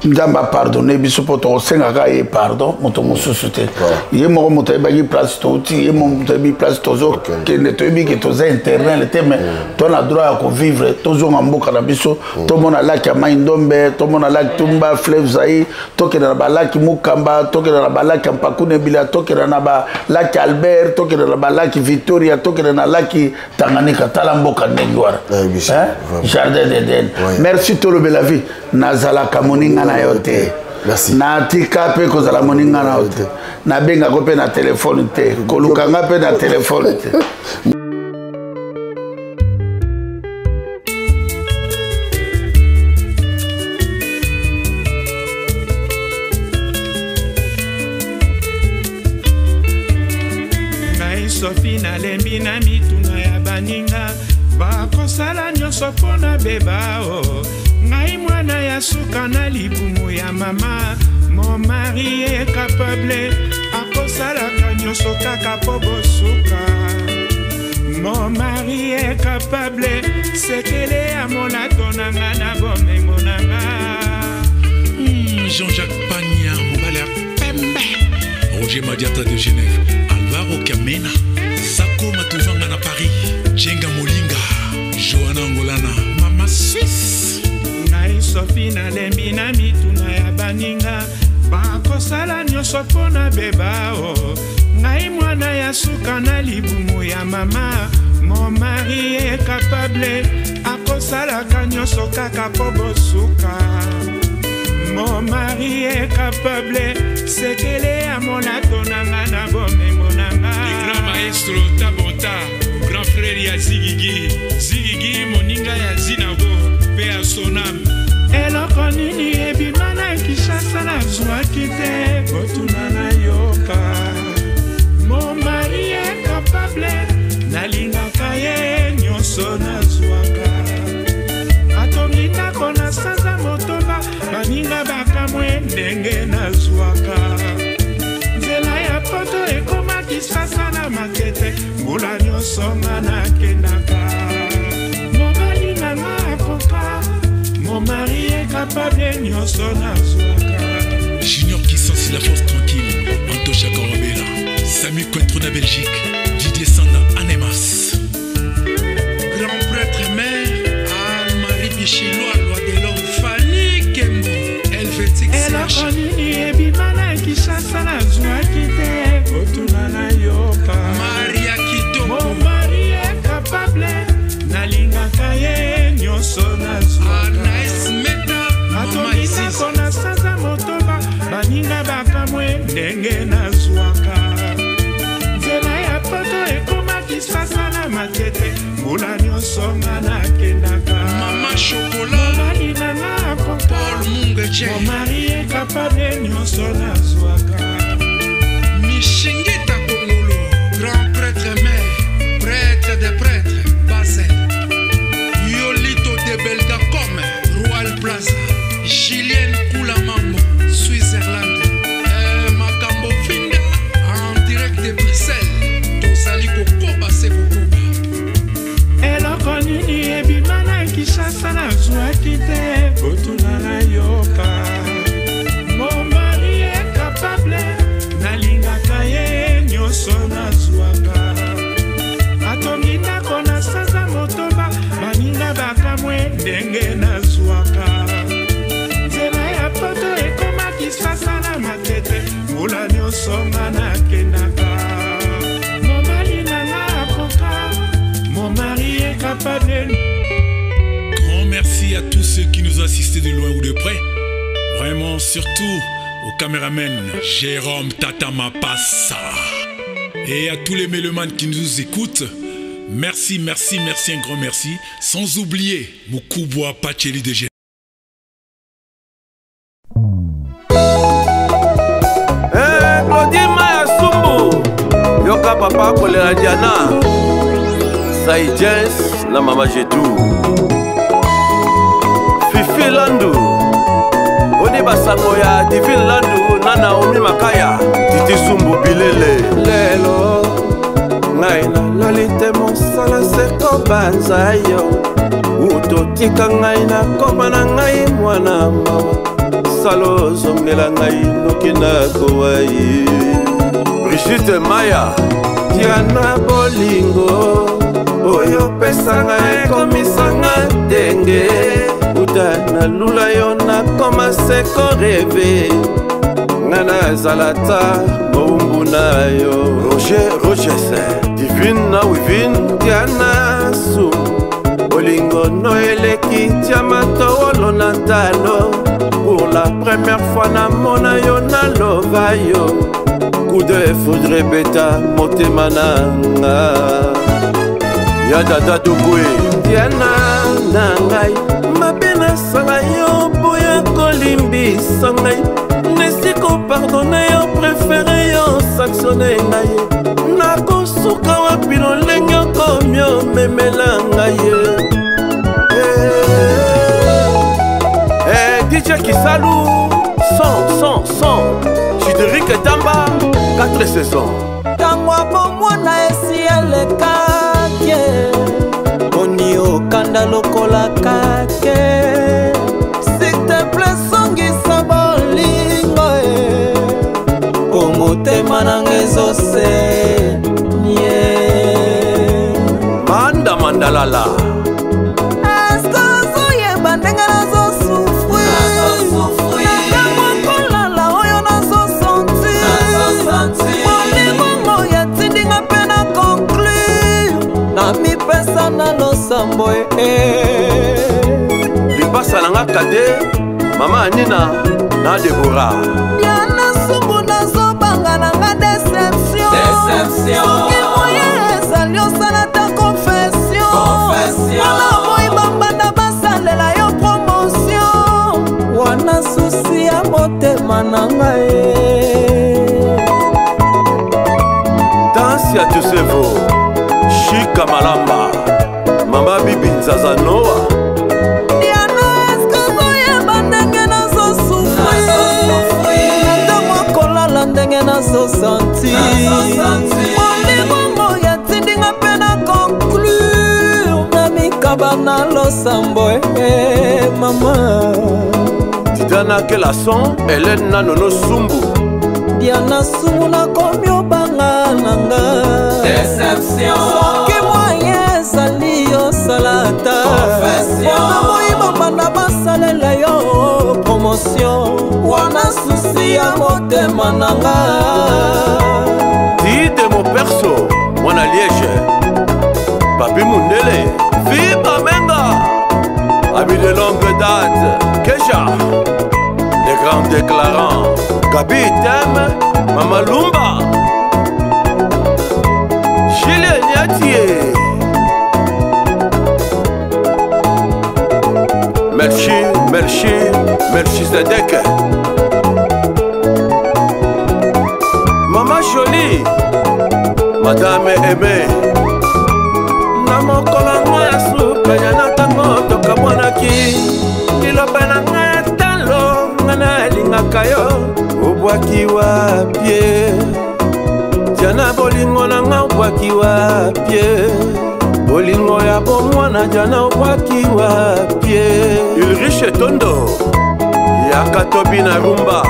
Ndamba pardonner biso poto sengaka e pardon moto mosusu te ye moko moto ebaki place to ti ye moto ebi place tozo ke ne to ebi ke toza internet te mais to na droit à vivre tozo mboka na biso to mona laki ya Maindombe to mona laki Tumba Fleuve Zaï to ke na ba laki Mukamba to ke na ba laki Mpakune Bila to ke na ba laki Albert to ke na ba laki Victoria to ke na laki Tanganyika tala mboka ndengwara Jardin d'Eden merci Tolo Belavi nazalaka moninga na yote na tika pe kozala moninga na yote na benga ko pe na telefone te kolukanga pe na telefone te ngai Sophie na lembi na mituna ya baninga bakosala nyonso mpona beba ngai mwana ya suka na libumu ya mama mon mari est capable akosalaka nyonso kaka po bosuka mon mari est capable sekele ya molato nanga na bomengo nanga Jean-Jacques Pagna mobali ya pembe Roger Madiata de Genève Alvaro Kamena Sako Matuvanga na Paris Jenga Molinga Johanna Angolana Mama Suisse ngai Sophie na lembi na mituna ya baninga bakosala nyonso mpona beba ngai mwana ya suka na libumu ya mama mon mari est capable akosalaka nyonso kaka po bosuka mon mari est capable sekele ya molato nanga na bomengo nanga le grand maestro Tabota grand frère ya Zigigi moninga ya Zinago pe a sonam eloko nini ebima na Kinshasa nazwaki te botuna na yoka mon mari est capable nalingaka ye nyonso nazwaka atongi ndako na sanza motoba baninga bakamwe ndenge nazwaka nzela ya poto ekoma Kinshasa na makete mbula nyonso nga nakendaka mobali nanga akoka mon mari est capable nyonso nazwaka Junior qui sensit la force tranquille Antocha Korobela Samy Cointreau na Belgique Didier Sanda Anemas grand prêtre mère Anne-Marie Bichilwa loi de l'homme Fanny Kembo Helvétique eloko nini ebima na Kinshasa nazwaki te kotuna na yoka Maria Kitoko mon mari est capable nalingaka ye nyonso nazwaka atongitako na sanza motoba baninga bakamwe ndenge nazwaka nzela ya poto ekoma Kinshasa na makete mbula nyonso nga nakendaka Mama Chocolat mobali nanga akoka Paul Mungeche mon mari est capable nyonso nazwaka Mishingita Kongolo grand prêtre mère prêtre des prêtres Basel Yolito de Belgacom Royal Plaza Julien Koulamambo Switzerland Makambo Finda en direct de Bruxelles Tosali Kokoba Sekokoba eloko nini ebima na Kinshasa nazwaki te kotuna na yoka mon mari est capable nalingaka ye nyonso nazwaka atongi ndako na sanza motoba baninga bakamwe ndenge nazwaka nzela ya poto ekoma Kinshasa na makete mbula nyonso nga nakendaka mobali nanga akoka mon mari est capable. Grand merci à tous ceux qui nous ont assistés de loin ou de près. Vraiment, surtout au caméraman Jérôme Tatama Passa. Et à tous les mélomanes qui nous écoutent. Merci, merci, merci, un grand merci. Sans oublier Mukubwa Pacheli de Genève. Claudie Maya Sumbu Yoka Papa Kolera Diana Sai Jens na Mama Jetou Fifi Landu Oni Basango ya Divine Landu na Naomi Makaya Titi Sumbu Bilele Lelo Ngaina Lolite Monsala Seko Banzayo Uto Tika Ngaina Koma na Ngai Mwana Mama mosala ozongela ngai noki na kowai Brigitte Maya Diana bolingo oyo pesanga ekomisanga ndenge uta na lula yo nakoma seko reve nga nazalata mowumbu na yo Roger Divine na Wivine Diana Su bolingo no eleki tia matowolo na talo pour la première fois namona yo naloba yo coup de foudre beta motema nanga ya dada dubwe Diana na ngai mabe nasala yo boya kolimbisa ngai nesiko pardonne yo préféré yo sanctionne ngai nakosuka wapi lolenge okomi omemela ngai DJ Kisalou 100 Chideric Etamba 4 saisons tangwa bomwana esi elekake oni okanda lokola kake s'il te plaît songisa bolingo omotema nanga ezose Manda Mandalala mipesa na losambo lipasa nanga kade mama Anina na Debora yana sumbu nazobanga nanga deception soki moye ezali osala ta confession wana moi bambanda basalela yo promotion wana susi ya motema nanga Tansia Josevo Chika Malamba Mama Bibi Nzaza Noah Diana eskozo yeba ndenge nazosufri Natamwa kolala ndenge nazosanti Molingongo yatindinga pe na conclure Na mikaba na losambo mama Diana Kelason Hélène Nanono Sumbu Diana Sumbu na komi obanga nanga soki moye ezali yosalata wana moyibambanda basalela yo promotion wana susi ya motema nanga Dide mo perso mwana Liège Papi Mundele Viva Menga Ami de longue date Kesha Les grands déclarants Gabi Tem Mama Lumba Julien Niatier Merci Zedek Maman Jolie Madame Aimée Na mokola ngoya suka yana tango toka mwanaki Liloba na ngaya talo ngana lingaka yo Obwaki wapie Jana bolingo na nga obwaki wapie Bolingo ya bomwana jana obwaki wapie Ulrich Tondo Yakatobi na rumba